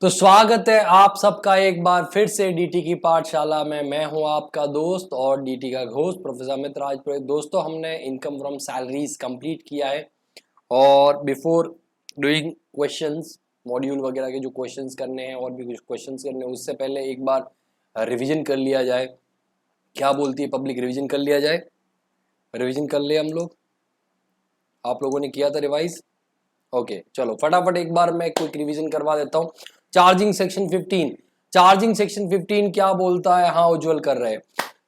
तो स्वागत है आप सबका एक बार फिर से डीटी की पाठशाला में। मैं हूं आपका दोस्त और डीटी का घोस्ट प्रोफेसर अमित राजपुरोहित। दोस्तों, हमने इनकम फ्रॉम सैलरीज कंप्लीट किया है और बिफोर डूइंग क्वेश्चंस मॉड्यूल वगैरह के जो क्वेश्चंस करने हैं और भी कुछ क्वेश्चंस करने हैं, उससे पहले एक बार रिवीजन कर लिया जाए। क्या बोलती है पब्लिक, रिवीजन कर लिया जाए? रिवीजन कर लिया हम लोग? आप लोगों ने किया था रिवाइज? ओके, चलो फटाफट एक बार मैं क्विक रिवीजन करवा देता हूँ। चार्जिंग सेक्शन 15, चार्जिंग सेक्शन 15 क्या बोलता है? हाँ, उज्जवल कर रहे हैं।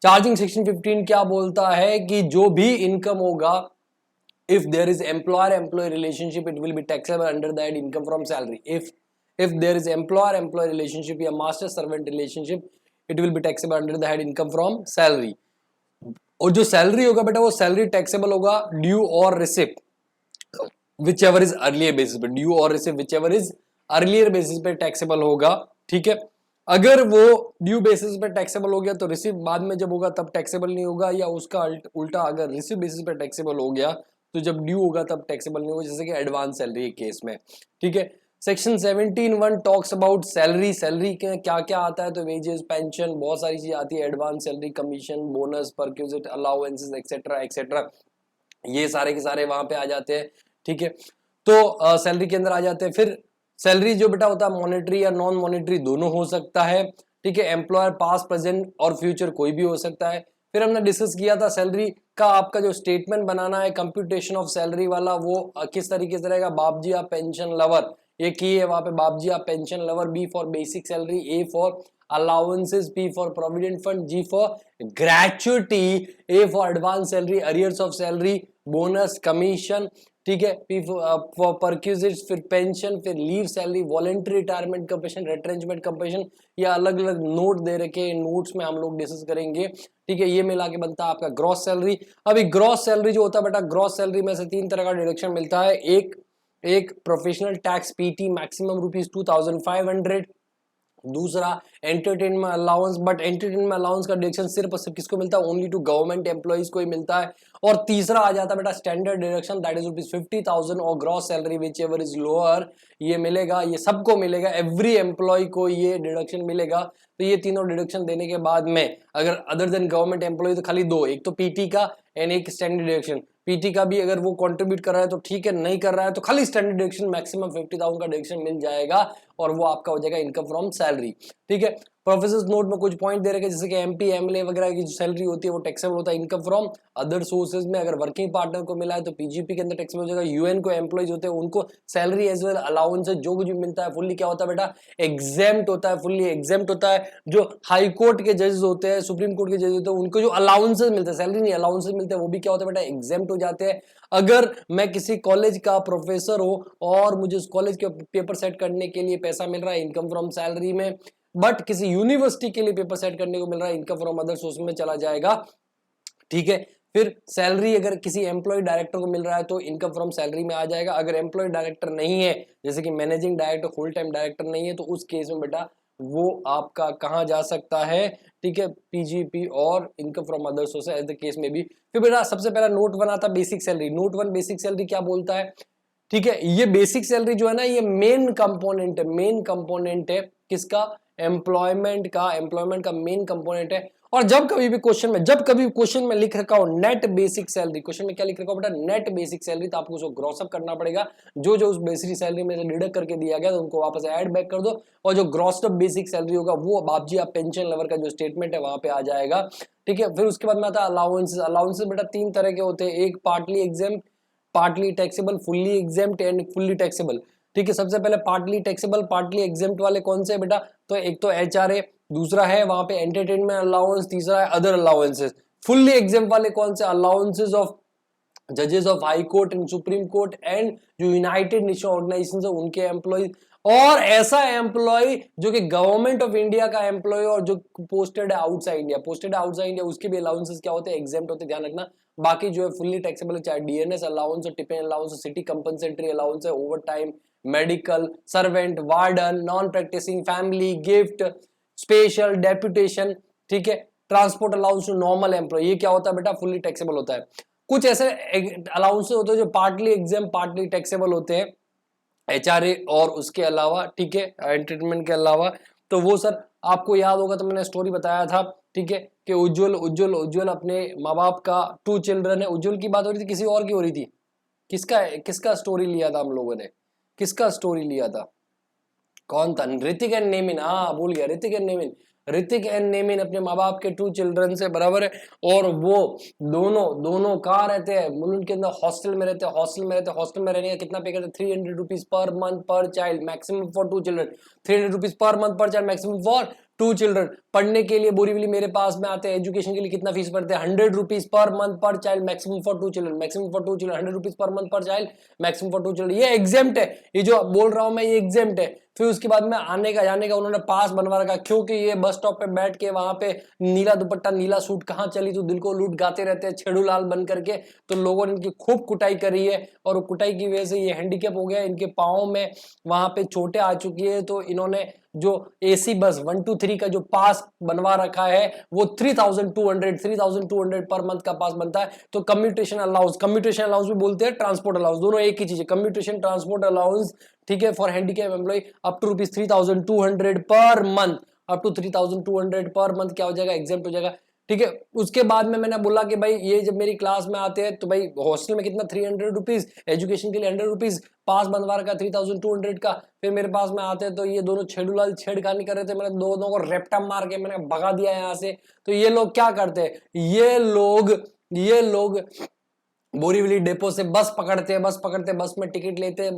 चार्जिंग सेक्शन 15 क्या बोलता है कि जो भी इनकम होगा, if there is employer employee relationship, it will be taxable under that income from salary. If there is employer employee relationship या master servant relationship, it will be taxable under the head income from salary. और जो salary होगा बेटा, वो salary taxable होगा due और receipt, whichever is earlier basis पे। Due और receipt whichever is earlier basis पे टैक्सेबल होगा। ठीक है, अगर वो ड्यू बेसिस पे टैक्सेबल हो गया तो रिसिप्ट बाद में जब होगा तब टैक्सेबल नहीं होगा, या उसका उल्टा, अगर रिसिप्ट बेसिस पे टैक्सेबल हो गया तो जब ड्यू होगा तब टैक्सेबल नहीं होगा, जैसे कि एडवांस सैलरी के केस में। ठीक है, section 17(1) talks about salary. Salary के क्या क्या आता है? तो वेजेस, पेंशन, बहुत सारी चीज आती है। Advance salary, commission, bonus, perquisite, allowances etcetera etcetera, ये सारे के सारे वहां पे आ जाते हैं। ठीक है, तो सैलरी के अंदर आ जाते हैं। फिर सैलरी जो बेटा होता है मॉनेटरी या नॉन मॉनेटरी दोनों हो सकता है। ठीक है, एम्प्लॉयर पास्ट प्रेजेंट और फ्यूचर कोई भी हो सकता है। फिर हमने डिस्कस किया था सैलरी का आपका जो स्टेटमेंट बनाना है कंप्यूटेशन ऑफ सैलरी वाला, वो किस तरीके से रहेगा। बाप जी आप पेंशन लवर, ये की है वहां पे, बाप जी आप pension lover. B for basic salary, A for allowances, P for provident fund, G for gratuity, A for advance salary, arrears of salary, bonus, commission. ठीक है, पी फॉर परक्यूजिट्स, फिर पेंशन, फिर leave salary, voluntary retirement compensation, retrenchment compensation, या अलग अलग note दे रखे, notes में हम लोग डिस्कस करेंगे। ठीक है, ये मिला के बनता है आपका ग्रॉस सैलरी। अभी ग्रॉस सैलरी जो होता है बेटा, ग्रॉस सैलरी में से तीन तरह का डिडक्शन मिलता है। एक प्रोफेशनल टैक्स पीटी मैक्सिमम ₹2500। दूसरा entertainment allowance, but entertainment allowance का डिडक्शन सिर्फ और सिर्फ किसको मिलता है? ओनली टू गवर्नमेंट एम्प्लॉइज को ही मिलता है। और तीसरा आ जाता है बेटा स्टैंडर्ड डिडक्शन, दैट इज ₹50,000 और gross salary which ever is lower, ये मिलेगा, ये सबको मिलेगा, एवरी एम्प्लॉय को ये डिडक्शन मिलेगा। तो ये तीनों डिडक्शन देने के बाद में अगर अदर देन गवर्नमेंट एम्प्लॉय तो खाली दो, एक तो पीटी का एंड एक स्टैंडर्ड डिडक्शन। पीटी का भी अगर वो कंट्रीब्यूट कर रहा है तो ठीक है, नहीं कर रहा है तो खाली स्टैंडर्ड डिडक्शन मैक्सिमम 50,000 का डिडक्शन मिल जाएगा और वो आपका हो जाएगा इनकम फ्रॉम सैलरी। ठीक है, प्रोफेसर नोट में कुछ पॉइंट दे रखे जैसे कि एमपी एमएलए वगैरह की जो सैलरी होती है वो टैक्सेबल होता है इनकम फ्रॉम अदर सोर्सेज में। अगर वर्किंग पार्टनर को मिला है तो पीजीपी के अंदर टैक्सेबल हो जाएगा। यूएन को एम्प्लॉइज होते हैं उनको सैलरी एज वेल अलाउंस जो कुछ मिलता है फुल्ली क्या होता है बेटा? एग्जेम्प्ट होता है, फुल्ली एग्जेम्प्ट होता है। जो हाई कोर्ट के जजेस होते हैं, सुप्रीम कोर्ट के जजेस होते हैं, उनको जो अलाउंसेस मिलते हैं, सैलरी नहीं अलाउंसेस मिलते हैं, वो भी क्या होता है बेटा? एग्जेम्प्ट हो जाते हैं। अगर मैं किसी कॉलेज का प्रोफेसर हूं और मुझे उस कॉलेज के पेपर सेट करने के लिए पैसा मिल रहा है इनकम फ्रॉम सैलरी में, बट किसी यूनिवर्सिटी के लिए पेपर सेट करने को मिल रहा है इनकम फ्रॉम अदर सोर्स में चला जाएगा। ठीक है, फिर सैलरी अगर किसी एम्प्लॉय डायरेक्टर को मिल रहा है तो इनकम फ्रॉम सैलरी में आ जाएगा। अगर एम्प्लॉय डायरेक्टर नहीं है, जैसे कि managing director, full time director नहीं है, तो उस केस में बेटा वो आपका कहां जा सकता है? ठीक है, पीजीपी और income from other source as the case में भी। फिर बेटा सबसे पहला नोट 1 आता basic salary. Note 1 basic salary क्या बोलता है? ठीक है, ये बेसिक सैलरी जो है ना, ये मेन कंपोनेंट है, मेन कंपोनेंट है किसका? एम्प्लॉयमेंट का मेन कंपोनेंट है। और जब कभी भी क्वेश्चन में लिख रखा हो नेट बेसिक सैलरी, क्वेश्चन में क्या लिख रखा हो बेटा? नेट बेसिक सैलरी, तो आपको उसको ग्रॉस अप करना पड़ेगा। जो जो उस बेसिक सैलरी में से डिडक्ट करके दिया गया तो उनको वापस ऐड बैक कर दो, और जो ग्रॉस अप बेसिक सैलरी होगा वो बाप जी आप पेंशन लेवल का जो स्टेटमेंट है वहां पे आ जाएगा। ठीक है, फिर उसके बाद में आता है अलाउंसेस। अलाउंसेस बेटा तीन तरह के होते हैं, एक partly exempt, partly taxable, fully exempt and fully taxable. ठीक है, सबसे पहले पार्टली टैक्सेबल, पार्टली एग्जेम्प्ट वाले कौन से बेटा? तो एक तो एचआरए, दूसरा है वहां पे एंटरटेनमेंट अलाउंस, तीसरा है अदर अलाउंसेस। फुल्ली एग्जेम्प्ट वाले कौन से? अलाउंसेस ऑफ जजेस of high court and supreme court and जो यूनाइटेड नेशन ऑर्गेनाइजेशन है उनके एम्प्लॉय, और ऐसा एम्प्लॉय जो कि गवर्नमेंट ऑफ इंडिया का एम्प्लॉय और जो पोस्टेड है आउटसाइड इंडिया, पोस्टेड है आउटसाइड इंडिया, उसके भी अलाउंसेस क्या होते हैं? एग्जेम्प्ट होते हैं, ध्यान रखना। बाकी जो है फुल्ली टैक्सेबल है, चाहे डीएनएस अलाउंस और tiffin allowance, city compensatory allowance है, over time, medical, servant, warden, non practising, family, gift, special, deputation. ठीक है, transport allowance to normal employ, ये क्या होता है बेटा? फुल्ली टैक्सेबल होता है। कुछ ऐसे अलाउंसेस होते हैं जो पार्टली एग्जाम पार्टली टैक्सेबल होते हैं। HRA और उसके अलावा, ठीक है, एंटरटेनमेंट के अलावा। तो वो सर आपको याद होगा, तो मैंने स्टोरी बताया था, ठीक है, कि उज्जवल अपने माँ बाप का 2 चिल्ड्रन है। उज्जवल की बात हो रही थी, किसी और की हो रही थी? किसका किसका स्टोरी लिया था हम लोगों ने? किसका स्टोरी लिया था? कौन था? ऋतिक एंड नेमिन, हाँ भूल गया, ऋतिक एंड नेमिन। ऋतिक एंड नेमिन अपने माँ बाप के 2 चिल्ड्रन से बराबर है। और वो दोनों दोनों कहाँ रहते हैं? मुलुंड के अंदर हॉस्टल में रहते हैं। हॉस्टल में रहने का कितना पे करते हैं? 300 रुपीज पर मंथ पर child, maximum for 2 children. 300 rupees per month पर चाइल्ड, मैक्सिमम फॉर 2 चिल्ड्रन। पढ़ने के लिए बोरीवली मेरे पास में आते हैं, एजुकेशन के लिए कितना फीस पड़ते हैं? 100 रुपीज पर मंथ पर child, maximum for 2 children, 100 rupees per month पर चाइल्ड, मैक्सिमम फॉर 2 चिल्ड्रन। ये एग्जेम्प्ट है, ये जो बोल रहा हूं मैं, ये एग्जेम्प्ट है। फिर उसके बाद में आने का जाने का उन्होंने पास बनवा रखा, क्योंकि ये बस स्टॉप पे बैठ के वहां पे नीला दुपट्टा नीला सूट कहां चली तो दिल को लूट गाते रहते हैं छेड़ूलाल बन करके। तो लोगों ने इनकी खूब कुटाई करी है, और कुटाई की वजह से ये हैंडीकैप हो गया, इनके पाँव में वहां पे चोटें आ चुकी है। तो इन्होंने जो AC बस 1 to 3 का जो पास बनवा रखा है, वो 3,200 पर मंथ का पास बनता है। तो कम्यूटेशन अलाउंस भी बोलते हैं, ट्रांसपोर्ट अलाउंस, दोनों एक ही चीज है, कम्यूटेशन ट्रांसपोर्ट अलाउंस, ठीक है, for handicap employee up to ₹3,200 पर मंथ। अप टू 3,200 पर मंथ क्या हो जाएगा? एग्जेम्प्ट हो जाएगा, ठीक है। उसके बाद में मैंने बोला कि भाई ये जब मेरी क्लास में आते हैं तो भाई हॉस्टल में कितना 300 रुपीज, एजुकेशन के लिए 100 रुपीज, पास बनवा रखा 3,200 का। फिर मेरे पास में आते हैं तो ये दोनों छेड़ूलाल छेड़खानी कर रहे थे, मैंने दोनों को रेपटा मार के मैंने भगा दिया यहाँ से। तो ये लोग क्या करते हैं? ये लोग बोरीवली डेपो से बस पकड़ते हैं, बस में टिकट लेते हैं,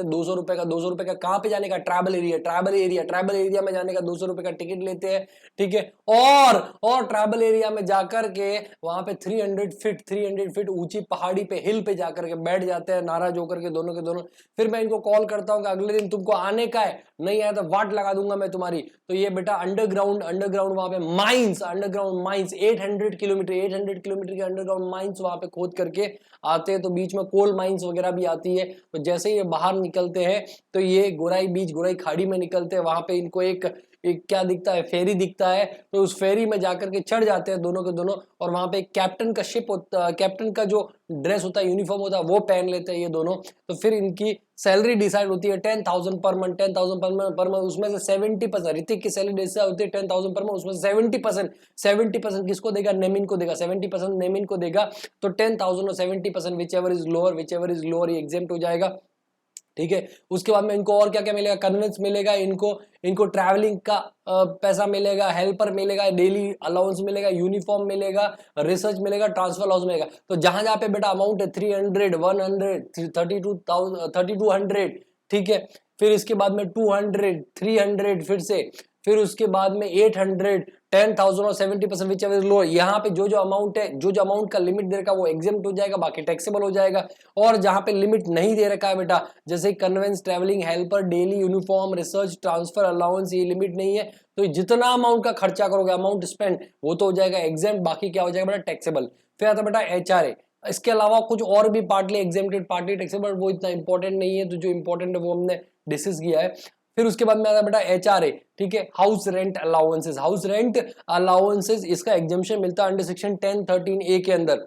200 रुपए का कहाँ पे जाने का? ट्रैवल एरिया में जाने का 200 रुपए का टिकट लेते हैं, ठीक है। और ट्रैवल एरिया में जाकर के वहां पे 300 फीट ऊंची पहाड़ी पे, हिल पे जाकर के बैठ जाते हैं, नाराज होकर के दोनों के दोनों। फिर मैं इनको कॉल करता हूँ कि अगले दिन तुमको आने का है, नहीं आया तो वाट लगा दूंगा मैं तुम्हारी। तो ये बेटा अंडरग्राउंड वहां पे अंडरग्राउंड माइंस 800 किलोमीटर के अंडरग्राउंड माइंस वहां पे खोद करके आते हैं। तो बीच में कोल माइंस वगैरह भी आती है। तो जैसे ये बाहर निकलते हैं तो ये गोराई खाड़ी में निकलते हैं। वहां पे इनको एक क्या दिखता है? फेरी दिखता है। तो उस फेरी में जाकर के चढ़ जाते हैं दोनों के दोनों, और वहां पे कैप्टन का शिप होता, कैप्टन का जो ड्रेस होता है, यूनिफॉर्म होता है, वो पहन लेते हैं ये दोनों। तो फिर इनकी सैलरी डिसाइड होती है 10,000 पर मंथ, 10,000 पर मंथ। उसमें से 70%, ऋतिक की सैलरी डिसाइड होती है 10,000 पर मंथ, उसमें 70% किसको देगा? नेमिन को देगा, 70% नेमिन को देगा। तो 10,000 और 70% विच एवर इज लोअर, ये एग्जेम्प्ट हो जाएगा, ठीक है। उसके बाद में इनको और क्या क्या मिलेगा? कन्वेंस मिलेगा, इनको ट्रैवलिंग का पैसा मिलेगा, हेल्पर मिलेगा, डेली अलाउंस मिलेगा, यूनिफॉर्म मिलेगा, रिसर्च मिलेगा, ट्रांसफर अलाउंस मिलेगा। तो जहां जहां पे बेटा अमाउंट है 300, 100, 3200, ठीक है। फिर इसके बाद में 200, 300, फिर उसके बाद में 800, 10,000 और 70% विच एवर इज लोअर। यहाँ पे जो अमाउंट है, जो अमाउंट का लिमिट दे रखा है वो एग्जेम्प्ट हो जाएगा, बाकी टैक्सेबल हो जाएगा। और जहां पे लिमिट नहीं दे रखा है बेटा, जैसे conveyance, travelling, helper, daily uniform, research, transfer allowance, ये लिमिट नहीं है। तो जितना अमाउंट का खर्चा करोगे, अमाउंट स्पेंड, वो तो हो जाएगा एग्जेम्प्ट, बाकी क्या हो जाएगा बेटा? टैक्सेबल। फिर आता है बेटा HRA। इसके अलावा कुछ और भी पार्टली एग्जेम्प्टेड, पार्टली टैक्सेबल, वो इतना इंपॉर्टेंट नहीं है। तो जो इंपॉर्टेंट है वो हमने डिस्कस किया है। फिर उसके बाद में आता है बेटा HRA, ठीक है, हाउस रेंट अलाउंसेस। इसका एग्जेम्पशन मिलता है अंडर सेक्शन 1013A के अंदर।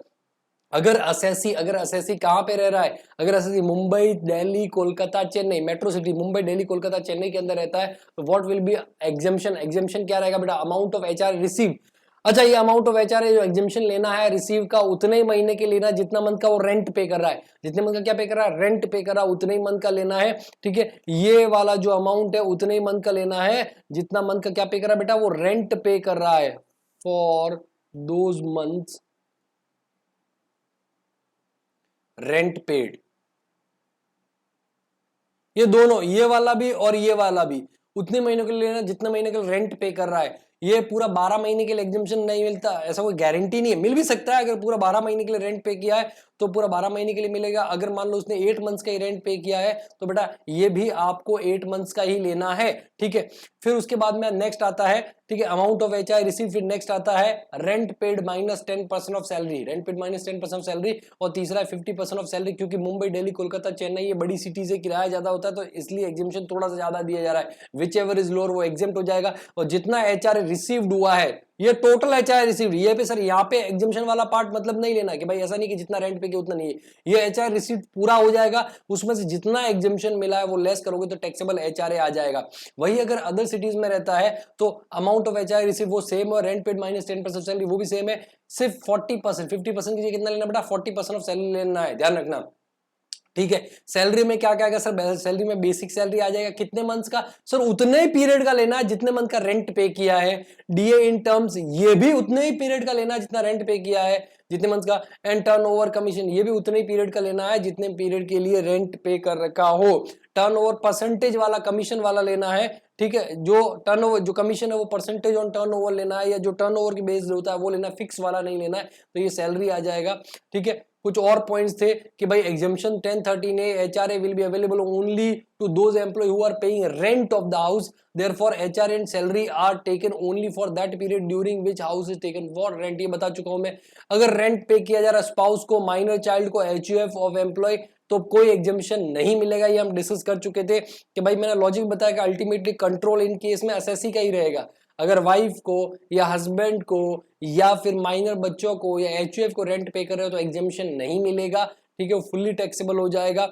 अगर असेसी कहां पे रह रहा है? अगर assessee Mumbai, Delhi, Kolkata, Chennai, metro city Mumbai, Delhi, Kolkata, Chennai के अंदर रहता है, तो व्हाट विल बी एग्जेम्पशन क्या रहेगा बेटा? Amount of HRA receive. अच्छा, ये अमाउंट ऑफ HRA जो एग्जेम्पशन लेना है रिसीव का, उतने ही महीने के लेना, जितना मंथ का वो रेंट पे कर रहा है, जितने मंथ का क्या पे कर रहा है? रेंट पे कर रहा है, उतने ही मंथ का लेना है, ठीक है। ये वाला जो अमाउंट है उतने ही मंथ का लेना है, जितना मंथ का क्या पे कर रहा है बेटा? वो रेंट पे कर रहा है, for those months rent paid. ये दोनों, ये वाला भी और ये वाला भी, उतने महीनों के लिए लेना जितने महीने के लिए रेंट पे कर रहा है। ये पूरा 12 महीने के लिए एग्जेम्पशन नहीं मिलता, ऐसा कोई गारंटी नहीं है। मिल भी सकता है, अगर पूरा 12 महीने के लिए रेंट पे किया है तो पूरा 12 महीने के लिए मिलेगा। अगर मान लो उसने 8 मंथ्स का ही रेंट पे किया है तो बेटा ये भी आपको 8 मंथ्स का ही लेना है, ठीक है। फिर उसके बाद में नेक्स्ट आता है, ठीक है, अमाउंट ऑफ HRA रिसीव। फिर नेक्स्ट आता है rent paid minus 10% of salary, rent paid minus 10% of salary. और तीसरा है 50% ऑफ सैलरी, क्योंकि मुंबई, दिल्ली, कोलकाता, चेन्नई ये बड़ी सिटीज है, किराया ज्यादा होता है, तो इसलिए एग्जेम्पशन थोड़ा सा ज्यादा दिया जा रहा है। विच एवर इज लोअर वो एग्जेम्प्ट हो जाएगा। और जितना HRA रिसीव्ड हुआ है, ये टोटल एच आर रिसीव्ड। ये पे सर यहाँ पे एग्जम्पशन वाला पार्ट मतलब नहीं लेना कि भाई ऐसा नहीं कि जितना रेंट पे किया उतना नहीं है, ये एच आर रिसीव्ड पूरा हो जाएगा, उसमें से जितना एग्जम्पशन मिला है वो लेस करोगे तो टैक्सेबल एच आर आ जाएगा। वही अगर अदर सिटीज में रहता है तो amount of H R receive वो सेम और रेंट पेड माइनस 10% सैलरी वो भी सेम है, सिर्फ 40%, 50% की जगह कितना लेना बेटा 40% ऑफ सैलरी लेना है, ध्यान रखना। ठीक है, सैलरी में क्या क्या आएगा सर, सैलरी में बेसिक सैलरी आ जाएगा, कितने मंथ्स का सर, उतने ही पीरियड का लेना है जितने मंथ का रेंट पे किया है। डीए इन टर्म्स ये भी उतने ही पीरियड का लेना है जितना रेंट पे किया है, जितने मंथ का। एंड टर्नओवर कमीशन ये भी उतने ही पीरियड का लेना है जितने पीरियड के लिए रेंट पे कर रखा हो। टर्नओवर परसेंटेज वाला कमीशन वाला लेना है, ठीक है, जो टर्नओवर जो कमीशन है वो परसेंटेज ऑन टर्नओवर लेना है, या जो टर्नओवर की बेस्ड होता है वो लेना, फिक्स वाला नहीं लेना है, तो ये सैलरी आ जाएगा। ठीक है, कुछ और पॉइंट्स थे कि भाई exemption 1013A HRA will be available only to those employee who are paying rent of the house, therefore HRA and salary are taken only for that period during which house is taken for rent. ये बता चुका हूं मैं। अगर rent पे किया जा रहा स्पाउस को, माइनर चाइल्ड को, एचयूएफ ऑफ एम्प्लॉय, तो कोई एग्जाम्पशन नहीं मिलेगा। ये हम डिस्कस कर चुके थे कि भाई मैंने लॉजिक बताया कि अल्टीमेटली कंट्रोल इन केस में एसएससी का ही रहेगा। अगर वाइफ को या हस्बैंड को या फिर माइनर बच्चों को या एचयूएफ को रेंट पे कर रहे हो तो एग्जाम्पशन नहीं मिलेगा, ठीक है, वो फुल्ली टैक्सेबल हो जाएगा।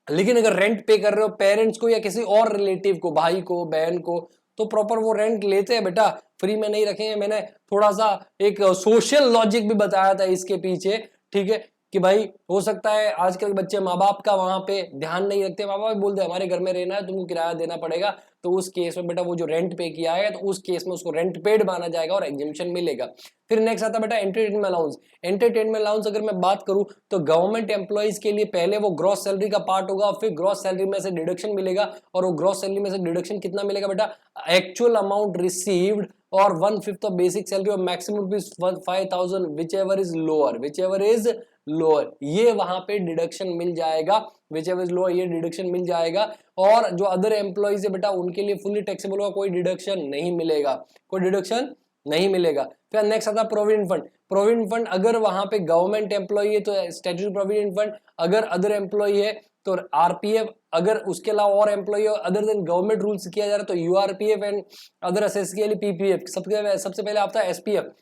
लेकिन अगर रेंट पे कर रहे हो पेरेंट्स को या किसी और रिलेटिव को, भाई को, बहन को, तो प्रॉपर वो रेंट लेते हैं बेटा, फ्री में नहीं रखेंगे। मैंने थोड़ा सा एक सोशल लॉजिक भी बताया था इसके पीछे, ठीक है, कि भाई हो सकता है आजकल के बच्चे माँ बाप का वहां पे ध्यान नहीं रखते, माँ बाप बोलते हैं हमारे घर में रहना है तुमको किराया देना पड़ेगा, तो उस केस में बेटा वो जो रेंट पे किया है तो उस केस में उसको रेंट पेड माना जाएगा और एग्जेम्पशन मिलेगा। फिर नेक्स्ट आता है बेटा एंटरटेनमेंट अलाउंस। एंटरटेनमेंट अलाउंस अगर मैं बात करूं तो गवर्नमेंट एम्प्लॉइज के लिए पहले वो ग्रॉस सैलरी का पार्ट होगा, फिर ग्रॉस सैलरी में से डिडक्शन मिलेगा, और वो ग्रॉस सैलरी में से डिडक्शन कितना मिलेगा बेटा, एक्चुअल अमाउंट रिसीव्ड और 1/5 ऑफ बेसिक सैलरी और maximum rupees 5000 which ever is lower, ये वहां पे डिडक्शन मिल जाएगा, विच एवर इज लोअर ये डिडक्शन मिल जाएगा। और जो अदर एम्प्लॉइज है बेटा उनके लिए फुली टैक्सेबल होगा, कोई डिडक्शन नहीं मिलेगा, कोई डिडक्शन नहीं मिलेगा। फिर नेक्स्ट आता है प्रोविडेंट फंड। प्रोविडेंट फंड अगर वहां पे गवर्नमेंट एम्प्लॉई है तो स्टैट्यूटरी प्रोविडेंट फंड, अगर अदर एम्प्लॉई है तो आरपीएफ, अगर उसके अलावा और employee other than government rules किया जा रहा है तो यूआरपीएफ एंड अदर असेस के लिए पीपीएफ। सबसे पहले आता है एसपीएफ,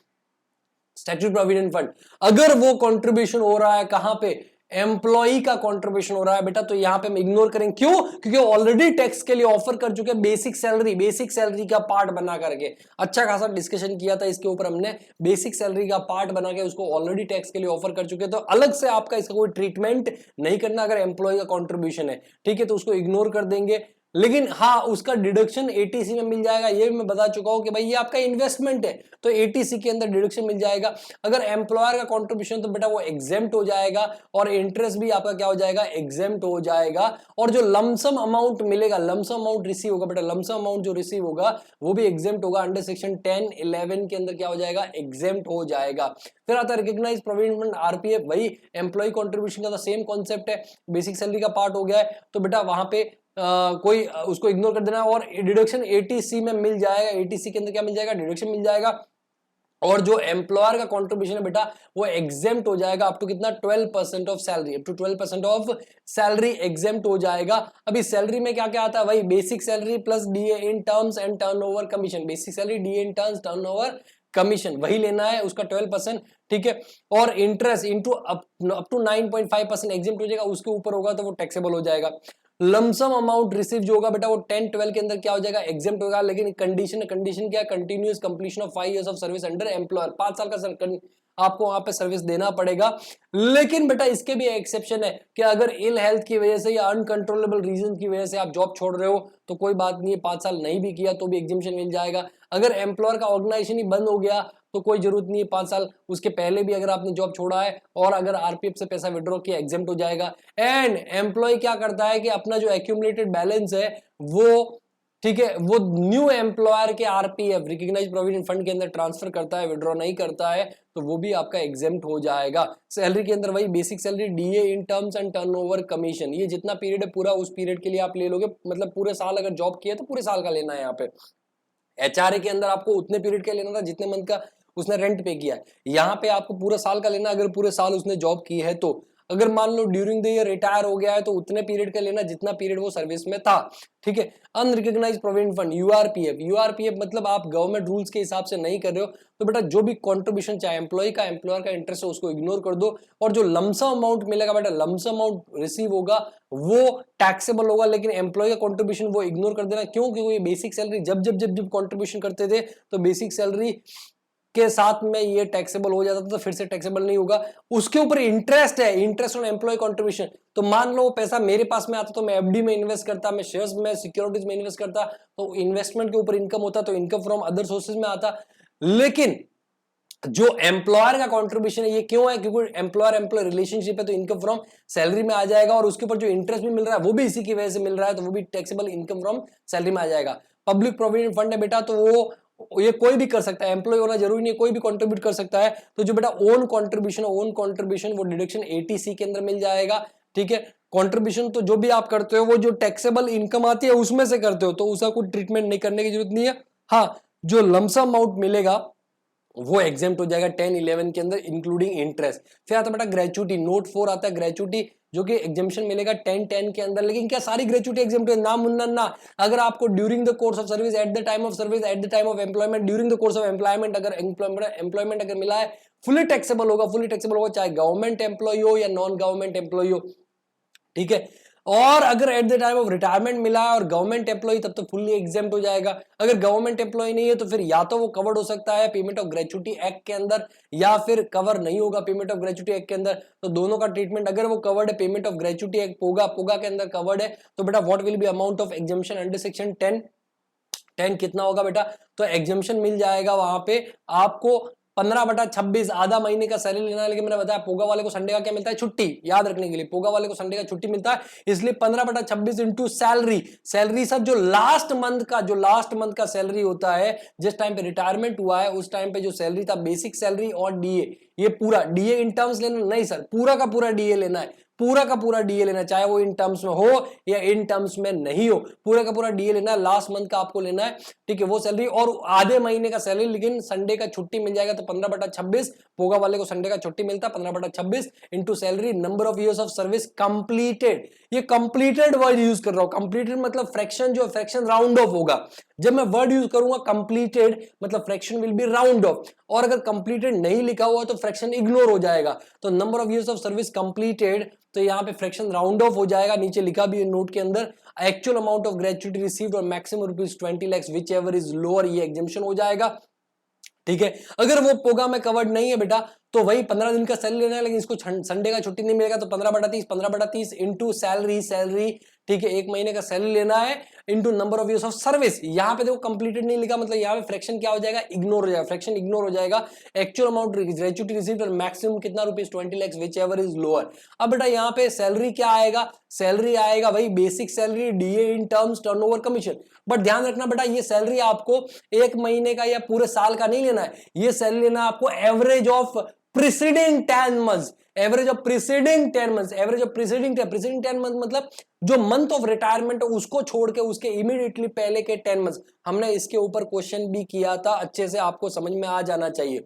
स्टैट्यूटरी प्रोविडेंट फंड। अगर वो कंट्रीब्यूशन हो रहा है कहां पे, एम्प्लॉई का कंट्रीब्यूशन हो रहा है बेटा, तो यहां पे हम इग्नोर करें, क्यों, क्योंकि ऑलरेडी टैक्स के लिए ऑफर कर चुके हैं बेसिक सैलरी का पार्ट बना करके। अच्छा खासा डिस्कशन किया था इसके ऊपर हमने, बेसिक सैलरी का पार्ट बना के उसको ऑलरेडी टैक्स के लिए ऑफर कर चुके हैं, तो अलग से आपका इसका कोई ट्रीटमेंट नहीं करना। अगर एम्प्लॉय का कॉन्ट्रीब्यूशन है, ठीक है, तो उसको इग्नोर कर देंगे। लेकिन हाँ उसका डिडक्शन एटीसी में मिल जाएगा, ये भी मैं बता चुका हूं कि भाई ये आपका इन्वेस्टमेंट है तो एटीसी के अंदर डिडक्शन मिल जाएगा। अगर एम्प्लॉयर का कंट्रीब्यूशन तो बेटा वो एग्जेम्प्ट हो जाएगा, और इंटरेस्ट भी आपका क्या हो जाएगा, एग्जेम्प्ट हो जाएगा। और जो लमसम अमाउंट मिलेगा, लमसम अमाउंट रिसीव होगा बेटा, लमसम अमाउंट जो रिसीव होगा वो भी एग्जेम्प्ट होगा, अंडर सेक्शन 10(11) के अंदर क्या हो जाएगा, एग्जेम्प्ट हो जाएगा। फिर आता है रिकॉग्नाइज प्रोविडेंट फंड आरपीएफ, वही एम्प्लॉय कंट्रीब्यूशन का सेम कॉन्सेप्ट है, बेसिक सैलरी का पार्ट हो गया है, तो बेटा वहां पे कोई उसको इग्नोर कर देना, और डिडक्शन एटीसी में मिल जाएगा, एटीसी के अंदर क्या मिल जाएगा, डिडक्शन मिल जाएगा। और जो एम्प्लॉयर का कंट्रीब्यूशन है बेटा वो एग्जेम्प्ट हो जाएगा अप टू कितना, 12% of salary, up to 12% of salary exempt हो जाएगा। अभी सैलरी में क्या क्या आता है, वही basic salary plus DA in terms and turnover commission, basic salary DA in terms turnover commission वही लेना है, उसका 12%, ठीक है। और interest into up to 9.5% exempt हो जाएगा, उसके ऊपर होगा तो वो टैक्सेबल हो जाएगा। लमसम अमाउंट रिसीव जो होगा बेटा वो 10-12 के अंदर क्या हो जाएगा, एग्जेम्प्ट होगा। लेकिन कंडीशन क्या है, continuous completion of 5 years of service under employer, 5 साल का आपको वहां पे सर्विस देना पड़ेगा। लेकिन बेटा इसके भी एक्सेप्शन है कि अगर इल हेल्थ की वजह से या अनकंट्रोलेबल रीजन की वजह से आप जॉब छोड़ रहे हो तो कोई बात नहीं है, 5 साल नहीं भी किया तो भी एग्जेम्पशन मिल जाएगा। अगर एम्प्लॉयर का ऑर्गेनाइजेशन ही बंद हो गया तो कोई जरूरत नहीं है, 5 साल उसके पहले भी अगर आपने जॉब छोड़ा है और अगर आरपीएफ से पैसा विड्रॉ किया एग्जेम्प्ट हो जाएगा। एंड एम्प्लॉय क्या करता है कि अपना जो एक्यूमुलेटेड बैलेंस है वो, ठीक है, वो न्यू एम्प्लॉयर के आरपीएफ रिकॉग्नाइज्ड प्रोविडेंट फंड के अंदर ट्रांसफर करता है, विड्रॉ नहीं करता है, तो वो भी आपका एग्जेम्प्ट हो जाएगा। सैलरी के अंदर वही basic salary, DA in terms and turnover commission, ये जितना पीरियड है पूरा उस पीरियड के लिए आप ले लोगे, मतलब पूरे साल अगर जॉब किया तो पूरे साल का लेना है। यहाँ पे एचआरए के अंदर आपको उतने पीरियड का लेना था जितने मंथ का उसने रेंट पे किया है, यहाँ पे आपको पूरे साल का लेना, अगर पूरे साल उसने जॉब की है तो। अगर मान लो ड्यूरिंग द ईयर रिटायर हो गया है तो उतने पीरियड का लेना जितना पीरियड वो सर्विस में था, ठीक है। Unrecognised provident fund URPF, URPF मतलब आप गवर्नमेंट रूल्स के हिसाब से नहीं कर रहे हो तो बेटा जो भी कंट्रीब्यूशन चाहे एम्प्लॉय का एम्प्लॉयर का इंटरेस्ट है उसको इग्नोर कर दो, और जो लमसम अमाउंट मिलेगा बेटा लमसम अमाउंट रिसीव होगा वो टैक्सेबल होगा, लेकिन एम्प्लॉय का कंट्रीब्यूशन वो इग्नोर कर देना। क्यों? क्योंकि ये बेसिक सैलरी जब जब जब जब कंट्रीब्यूशन करते थे तो बेसिक सैलरी के साथ में ये टैक्सेबल हो जाता था, तो फिर से टैक्सेबल नहीं होगा। उसके ऊपर इंटरेस्ट है, इंटरेस्ट ऑन एम्प्लॉय कंट्रीब्यूशन, तो मान लो पैसा मेरे पास में आता तो मैं एफडी में इन्वेस्ट करता, मैं शेयर्स में सिक्योरिटीज में इन्वेस्ट करता, तो इन्वेस्टमेंट के ऊपर इनकम होता, तो इनकम फ्रॉम अदर सोर्सेज में आता। लेकिन जो एम्प्लॉयर का कंट्रीब्यूशन है ये क्यों है? क्योंकि एम्प्लॉयर एम्प्लॉय रिलेशनशिप है, तो इनकम फ्रॉम सैलरी में आ जाएगा, और उसके ऊपर जो इंटरेस्ट भी मिल रहा है वो भी इसी की वजह से मिल रहा है, तो वो भी टैक्सेबल इनकम फ्रॉम सैलरी में आ जाएगा। पब्लिक प्रोविडेंट फंड है बेटा, तो वो ये कोई भी कर सकता है, एम्प्लॉय होना जरूरी नहीं है, कोई भी कंट्रीब्यूट कर सकता है। तो जो बेटा ओन कंट्रीब्यूशन वो डिडक्शन 80C के अंदर मिल जाएगा, ठीक है। कंट्रीब्यूशन तो जो भी आप करते हो वो जो टैक्सेबल इनकम आती है उसमें से करते हो, तो उसका कोई ट्रीटमेंट नहीं करने की जरूरत नहीं है। हाँ, जो लमसम अमाउंट मिलेगा वो एग्जेम्प्ट हो जाएगा 10-11 के अंदर इंक्लूडिंग इंटरेस्ट। फिर आता है बेटा ग्रेचुटी, नोट 4 आता है ग्रेचुटी, जो कि एग्जेम्पशन मिलेगा 10-10 के अंदर। लेकिन क्या सारी ग्रेचुटी एग्जेम्प्ट है? ना मुन्ना ना। अगर आपको during the course of service, eight the time of service, eight the time of employment, during the course of employment अगर एम्प्लॉयमेंट अगर मिला है, फुली टैक्सेबल होगा, फुली टैक्सेबल होगा, चाहे गवर्नमेंट एम्प्लॉय हो या नॉन गवर्नमेंट एम्प्लॉय हो, ठीक है। और अगर at the time of retirement मिला है और गवर्नमेंट एम्प्लॉय, तब तो फुल्ली एग्जेम्प्ट हो जाएगा। अगर गवर्नमेंट एम्प्लॉय नहीं है तो फिर या तो वो कवर्ड हो सकता है पेमेंट ऑफ ग्रेचुटी एक्ट के अंदर, या फिर कवर नहीं होगा पेमेंट ऑफ ग्रेचुटी एक्ट के अंदर। तो दोनों का ट्रीटमेंट, अगर वो कवर्ड है पेमेंट ऑफ ग्रेचुटी एक्ट पोगा के अंदर कवर्ड है, तो बेटा what will be amount of exemption under section 10 कितना होगा बेटा? तो एग्जेम्पशन मिल जाएगा वहां पे आपको 15/26, आधा महीने का सैलरी लेना है। लेकिन मैंने बताया पोगा वाले को संडे का क्या मिलता है? छुट्टी। याद रखने के लिए पोगा वाले को संडे का छुट्टी मिलता है, इसलिए 15/26 इंटू सैलरी। सैलरी सब जो लास्ट मंथ का सैलरी होता है, जिस टाइम पे रिटायरमेंट हुआ है उस टाइम पे जो सैलरी था, बेसिक सैलरी और डीए, ये पूरा डीए इन टर्म्स लेना नहीं सर, पूरा का पूरा डीए लेना है, पूरा का पूरा डीए लेना, चाहे वो इन टर्म्स में हो या इन टर्म्स में नहीं हो, पूरा का पूरा डीए लेना है, लास्ट मंथ का आपको लेना है, ठीक है, वो सैलरी और आधे महीने का सैलरी। लेकिन संडे का छुट्टी मिल जाएगा, तो 15/26, पोगा वाले को संडे का छुट्टी मिलता है, 15/26 into salary, number of years of service completed. ये कंप्लीटेड वर्ड यूज कर रहा हूं, कंप्लीटेड मतलब फ्रैक्शन, जो फ्रैक्शन राउंड ऑफ होगा। जब मैं वर्ड यूज करूंगा कंप्लीटेड मतलब fraction will be round of, और अगर कंप्लीटेड नहीं लिखा हुआ तो फ्रैक्शन इग्नोर हो जाएगा। तो number of years of service completed, तो यहाँ पे फ्रैक्शन राउंड ऑफ हो जाएगा, नीचे लिखा भी है नोट के अंदर, actual amount of gratuity received और maximum rupees 20 lakhs whichever is lower, ये एग्जेम्पशन हो जाएगा, ठीक है। अगर वो पोगा में कवर्ड नहीं है बेटा, तो वही 15 दिन का सैलरी लेना है, लेकिन इसको संडे का छुट्टी नहीं मिलेगा, तो 15/30 इंटू सैलरी, ठीक है, एक महीने का सैलरी लेना है into number of years of service. यहाँ पे देखो कंप्लीटेड नहीं लिखा, मतलब यहाँ पे फ्रैक्शन क्या हो जाएगा? इग्नोर हो जाएगा, फ्रैक्शन इग्नोर हो जाएगा। एक्चुअल अमाउंट ग्रेचुटी रिसीव्ड और मैक्सिमम कितना rupees 20 lakhs whichever is lower. अब बेटा यहाँ पे सैलरी क्या आएगा? सैलरी आएगा वही basic salary, DA in terms, turnover, commission. But ध्यान रखना बेटा, ये सैलरी आपको एक महीने का या पूरे साल का नहीं लेना है, ये सैलरी लेना है आपको average of preceding 10 months, average of preceding 10 months, average of preceding 10 months मतलब जो मंथ ऑफ रिटायरमेंट है उसको छोड़ के उसके इमीडिएटली पहले के 10 months। हमने इसके ऊपर क्वेश्चन भी किया था, अच्छे से आपको समझ में आ जाना चाहिए,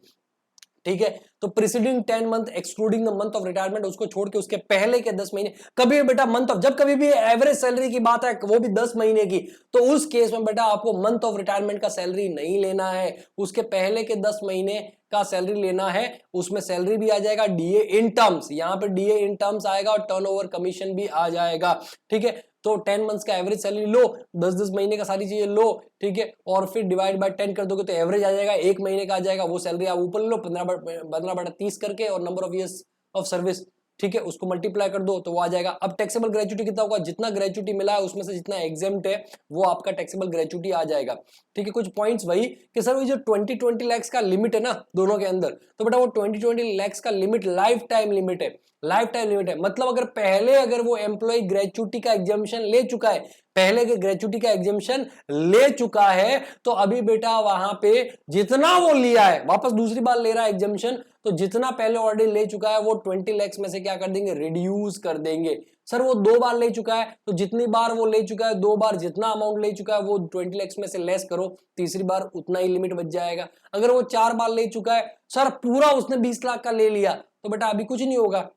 ठीक है। तो preceding 10 month excluding the month of retirement, उसको छोड़ के उसके पहले के 10 महीने। कभी बेटा मंथ ऑफ, जब कभी भी एवरेज सैलरी की बात है वो भी 10 महीने की, तो उस केस में बेटा आपको मंथ ऑफ रिटायरमेंट का सैलरी नहीं लेना है, उसके पहले के 10 महीने का सैलरी लेना है। उसमें सैलरी भी आ जाएगा डीए इन टर्म्स, यहां पे डीए इन टर्म्स आएगा और टर्नओवर कमीशन भी आ जाएगा, ठीक है। तो 10 months का एवरेज सैलरी लो, 10-10 महीने का सारी चीजें लो, ठीक है, और फिर डिवाइड बाय 10 कर दोगे तो एवरेज आ जाएगा, एक महीने का आ जाएगा, वो सैलरी आप ऊपर लो 15/30 करके, और number of years of service, ठीक है, उसको मल्टीप्लाई कर दो तो वो आ जाएगा। अब टैक्सेबल ग्रेचुटी कितना होगा? जितना ग्रेचुटी मिला है उसमें से जितना एग्जेम्प्ट है वो आपका टैक्सेबल ग्रेचुटी आ जाएगा, ठीक है। कुछ पॉइंट्स वही कि सर वो जो 20 lakhs का लिमिट है ना दोनों के अंदर, तो बेटा वो 20 lakhs का लिमिट लाइफ टाइम लिमिट है, लाइफ टाइम लिमिट है। मतलब अगर पहले अगर वो एम्प्लॉय ग्रेचुटी का एग्जामिशन ले चुका है, पहले के ग्रेचुटी का एग्जामिशन ले चुका है, तो अभी बेटा वहां पे जितना वो लिया है वापस दूसरी बार ले रहा है एग्जामिशन, तो जितना पहले ऑलरेडी ले चुका है वो 20 lakhs में से क्या कर देंगे? रिड्यूस कर देंगे। सर वो 2 बार ले चुका है, तो जितनी बार वो ले चुका है 2 बार जितना अमाउंट ले चुका है वो 20 lakhs में से लेस करो, तीसरी बार उतना ही लिमिट बच जाएगा। अगर वो 4 बार ले चुका है, सर पूरा उसने 20 लाख का ले लिया, तो बेटा अभी कुछ नहीं होगा,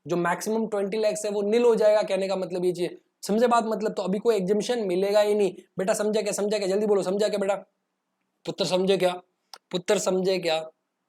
जो मैक्सिमम 20 lakhs है वो नील हो जाएगा। कहने का मतलब ये चीज समझे बात, मतलब तो अभी कोई एग्जेम्पशन मिलेगा ही नहीं। बेटा समझे क्या, समझा क्या, जल्दी बोलो समझा क्या बेटा, पुत्र समझे क्या, पुत्र समझे क्या,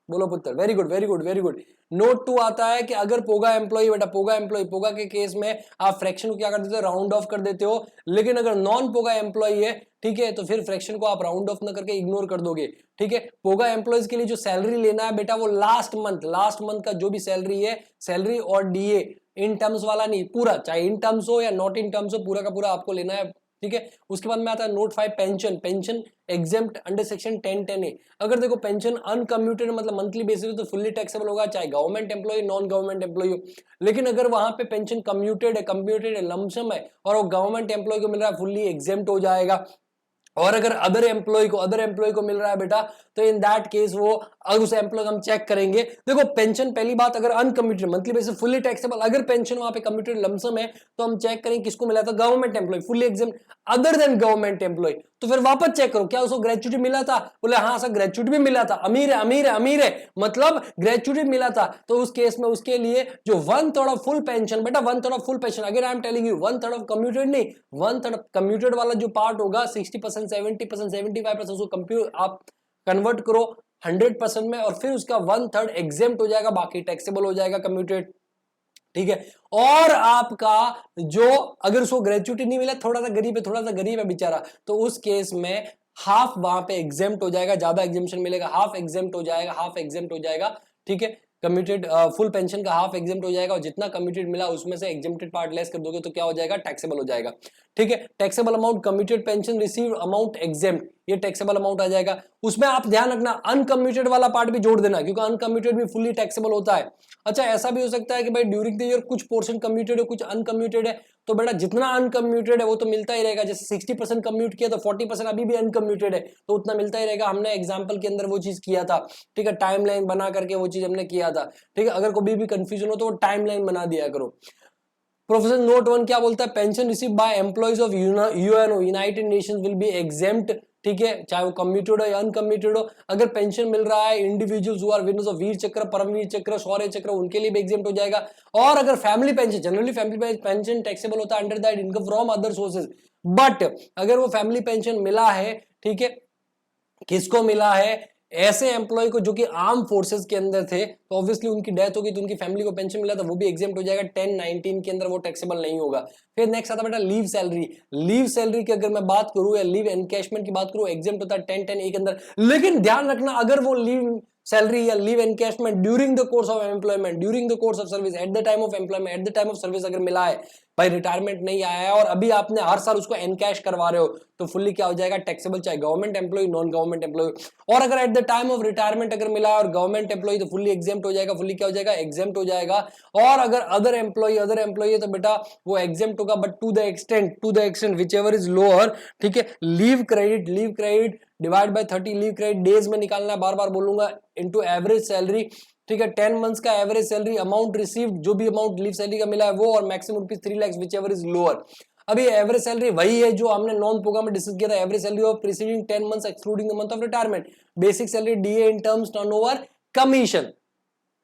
बोलो पुत्र, very good very good very good. Note 2 आता है कि अगर पोगा एम्प्लॉय, बेटा पोगा एम्प्लॉय, पोगा के केस में आप फ्रैक्शन को क्या कर देते हो, राउंड ऑफ कर देते हो, लेकिन अगर नॉन पोगा एम्प्लॉय है, ठीक है, तो फिर फ्रैक्शन को आप राउंड ऑफ ना करके इग्नोर कर दोगे, ठीक है। पोगा एम्प्लॉयज के लिए जो सैलरी लेना है बेटा वो लास्ट मंथ का जो भी सैलरी है, सैलरी और डीए इन टर्म्स वाला नहीं, पूरा, चाहे इन टर्म्स हो या नॉट इन टर्म्स हो, पूरा का पूरा आपको लेना है, ठीक है। उसके बाद में आता है note 5 pension, pension exempt under section 1010A। अगर देखो पेंशन अनकम्यूटेड मतलब मंथली बेसिस तो फुल्ली टैक्सेबल होगा, चाहे government employee non government employee हो। लेकिन अगर वहां पे पेंशन कम्यूटेड है लमसम है और वो गवर्नमेंट एम्प्लॉय को मिल रहा है, फुल्ली एग्जेम्प्ट हो जाएगा। और अगर अदर एम्प्लॉय को मिल रहा है बेटा, तो इन दैट केस वो अगर उस एम्प्लॉय हम चेक करेंगे, देखो पेंशन पहली बात अगर uncommuted monthly basis fully taxable, अगर पेंशन वहां पे कम्यूटेड लमसम है तो हम चेक करेंगे किसको मिला था, government employee fully exempt, other than government employee, तो फिर वापस चेक करो क्या उसको ग्रेचुटी मिला था, बोले हाँ सर ग्रेचुटी भी मिला था, अमीर है अमीर है अमीर है, मतलब ग्रेचुटी मिला था, तो उस केस में उसके लिए जो 1/3 ऑफ फुल पेंशन, बेटा 1/3 ऑफ फुल पेंशन, अगर I am telling you 1/3 of commuted नहीं, 1/3 कम्यूटेड वाला जो पार्ट होगा 60%, 70%, 75% उसको कंप्यूट आप कन्वर्ट करो 100% में, और फिर उसका 1/3 एग्जेम्प्ट हो जाएगा, बाकी टैक्सेबल हो जाएगा कम्यूटेड, ठीक है। और आपका जो अगर उसको ग्रेचुटी नहीं मिला, थोड़ा सा गरीब है बेचारा, तो उस केस में हाफ वहां पे एग्जेम्प्ट हो जाएगा, ज्यादा एग्जेम्पशन मिलेगा, हाफ एग्जेम्प्ट हो जाएगा, ठीक है। कम्यूटेड फुल पेंशन का हाफ एग्जेम्प्ट हो जाएगा, और जितना कम्यूटेड मिला उसमें से एग्जेम्प्टेड पार्ट लेस कर दोगे तो क्या हो जाएगा, टैक्सेबल हो जाएगा, ठीक है। Taxable amount commuted pension receive amount exempt, ये टैक्सेबल अमाउंट आ जाएगा। उसमें आप ध्यान रखना अनकम्यूटेड वाला पार्ट भी जोड़ देना, क्योंकि अनकम्यूटेड भी फुल्ली टैक्सेबल होता है। अच्छा ऐसा भी हो सकता है कि भाई ड्यूरिंग द ईयर कुछ पोर्शन कम्यूटेड है कुछ अनकम्यूटेड है, तो बेटा जितना अनकम्यूटेड है वो तो मिलता ही रहेगा, जैसे 60% कम्यूट किया तो 40% अभी भी अनकम्यूटेड है, तो उतना मिलता ही रहेगा। हमने एग्जांपल के अंदर वो चीज किया था, ठीक है, टाइमलाइन बना करके वो चीज हमने किया था, ठीक है। अगर कोई भी कंफ्यूजन हो तो वो टाइमलाइन बना दिया करो। प्रोफेसर नोट 1 क्या बोलता है, pension receive by employees of UNO United Nations will be exempt, ठीक है, चाहे वो कम्यूटेड हो या अनकम्यूटेड हो। अगर पेंशन मिल रहा है individuals who are winners of Vir Chakra, Paramvir चक्र, शौर्य चक्र, उनके लिए भी एग्जेम्प्ट हो जाएगा। और अगर family pension, generally family pension taxable होता है under that income from other sources, but अगर वो फैमिली पेंशन मिला है, ठीक है, किसको मिला है, ऐसे एम्प्लॉय को जो कि आर्म फोर्सेस के अंदर थे, तो ऑब्वियसली उनकी डेथ होगी तो उनकी फैमिली को पेंशन मिला था, वो भी एग्जेम्प्ट हो जाएगा, 1019 के अंदर वो टैक्सेबल नहीं होगा। फिर नेक्स्ट आता बेटा लीव सैलरी, लीव सैलरी की अगर मैं बात करूं या लीव एनकैशमेंट की बात करूं, एग्जेम्प्ट होता है 1010A के अंदर, लेकिन ध्यान रखना अगर वो लीव सैलरी या leave encashment during the course of employment, during the course of service, eight the time of employment, eight the time of service अगर मिला है, भाई रिटायरमेंट नहीं आया है और अभी आपने हर साल उसको एनकैश करवा रहे हो, तो फुल्ली क्या हो जाएगा, टैक्सेबल, चाहे government employee non government employee. और अगर at the time of retirement अगर मिला है और गवर्नमेंट एम्प्लॉय, तो फुल्ली एग्जेम्प्ट हो जाएगा, फुल्ली क्या हो जाएगा, एग्जेम्प्ट हो जाएगा। और अगर अदर एम्प्लॉय है तो बेटा वो एग्जेम्प्ट होगा, but to the extent whichever is lower, ठीक है। Leave credit divide by 30, leave credit days में निकालना है, बार बार बोलूंगा, इनटू एवरेज सैलरी, ठीक है, 10 मंथ्स का एवरेज सैलरी, अमाउंट रिसीव्ड, जो भी अमाउंट लीव सैलरी का मिला है वो, और maximum rupees 3 lakh which ever is lower. अभी एवरेज सैलरी वही है जो हमने नॉन प्रोग्राम में डिस्कस किया था, average salary of preceding 10 months excluding the month of retirement, basic salary DA in terms turnover commission,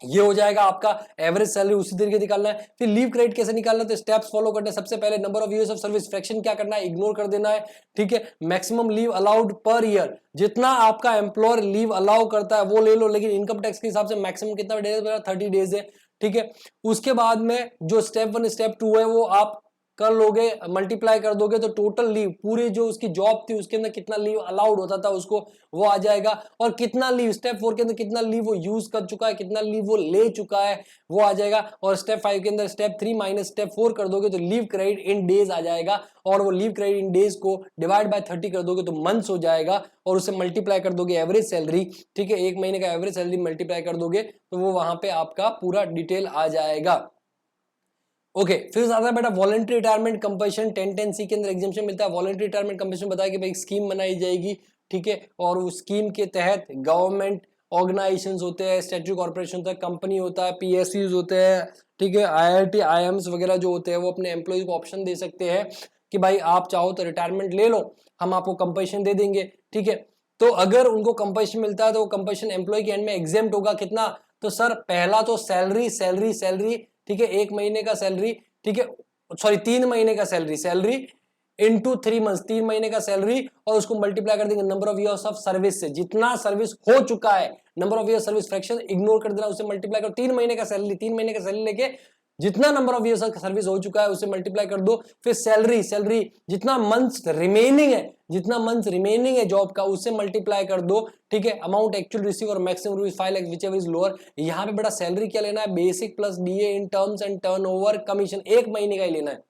ये हो जाएगा आपका एवरेज सैलरी। उसी तरीके निकालना है। फिर लीव क्रेडिट कैसे निकालना है, तो स्टेप्स फॉलो करने, सबसे पहले number of years of service, fraction क्या करना है, इग्नोर कर देना है, ठीक है। Maximum leave allowed per year, जितना आपका एम्प्लॉयर लीव अलाउ करता है वो ले लो, लेकिन इनकम टैक्स के हिसाब से मैक्सिमम कितना डेज, 30 डेज है, ठीक है। उसके बाद में जो स्टेप 1 स्टेप 2 है वो आप कर लोगे, मल्टीप्लाई कर दोगे तो टोटल लीव पूरी जो उसकी जॉब थी उसके अंदर कितना लीव अलाउड होता था उसको, वो आ जाएगा। और कितना लीव स्टेप 4 के अंदर कितना लीव वो यूज कर चुका है, कितना लीव वो ले चुका है, वो आ जाएगा। और स्टेप 5 के अंदर स्टेप 3 माइनस स्टेप 4 कर दोगे तो लीव क्रेडिट इन डेज आ जाएगा, और वो लीव क्रेडिट इन डेज को डिवाइड बाय 30 कर दोगे तो मंथ्स हो जाएगा, और उसे मल्टीप्लाई कर दोगे एवरेज सैलरी, ठीक है, एक महीने का एवरेज सैलरी मल्टीप्लाई कर दोगे तो वो वहां पे आपका पूरा डिटेल आ जाएगा। ओके फिर आता है बेटा वॉलंटरी रिटायरमेंट कंपल्शन, 1010C के अंदर एग्जाम्पशन मिलता है। वॉलंटरी रिटायरमेंट कंपल्शन बताया कि भाई स्कीम बनाई जाएगी, ठीक है, और उस स्कीम के तहत गवर्नमेंट ऑर्गेनाइजेशंस होते हैं, स्टैट्यूटरी कॉर्पोरेशन होता है, कंपनी होता है, पीएसयूज होते हैं, ठीक है, आईआईटी आईएम्स वगैरह जो होते हैं वो अपने एम्प्लॉयज को ऑप्शन दे सकते हैं कि भाई आप चाहो तो रिटायरमेंट ले लो, हम आपको कंपल्शन दे देंगे, ठीक है। तो अगर उनको कंपल्शन मिलता है तो वो कंपल्शन एम्प्लॉय के एंड में एग्जेम्प्ट होगा कितना, तो सर पहला तो सैलरी सैलरी सैलरी ठीक है, 1 महीने का सैलरी, ठीक है, सॉरी 3 महीने का सैलरी इनटू 3 मंथ्स, 3 महीने का सैलरी, और उसको मल्टीप्लाई कर देंगे number of years of service से, जितना सर्विस हो चुका है, number of years service fraction ignore कर देना, उससे मल्टीप्लाई करो 3 महीने का सैलरी, 3 महीने का सैलरी लेके जितना नंबर ऑफ इयर्स का सर्विस हो चुका है उसे मल्टीप्लाई कर दो, फिर सैलरी जितना मंथ्स रिमेनिंग है, जितना मंथ्स रिमेनिंग है जॉब का उससे मल्टीप्लाई कर दो, ठीक है, अमाउंट एक्चुअल रिसीव और maximum rupees 5 lakh whichever is lower. यहाँ पे बड़ा सैलरी क्या लेना है, basic plus DA in terms and turnover commission, 1 महीने का ही लेना है।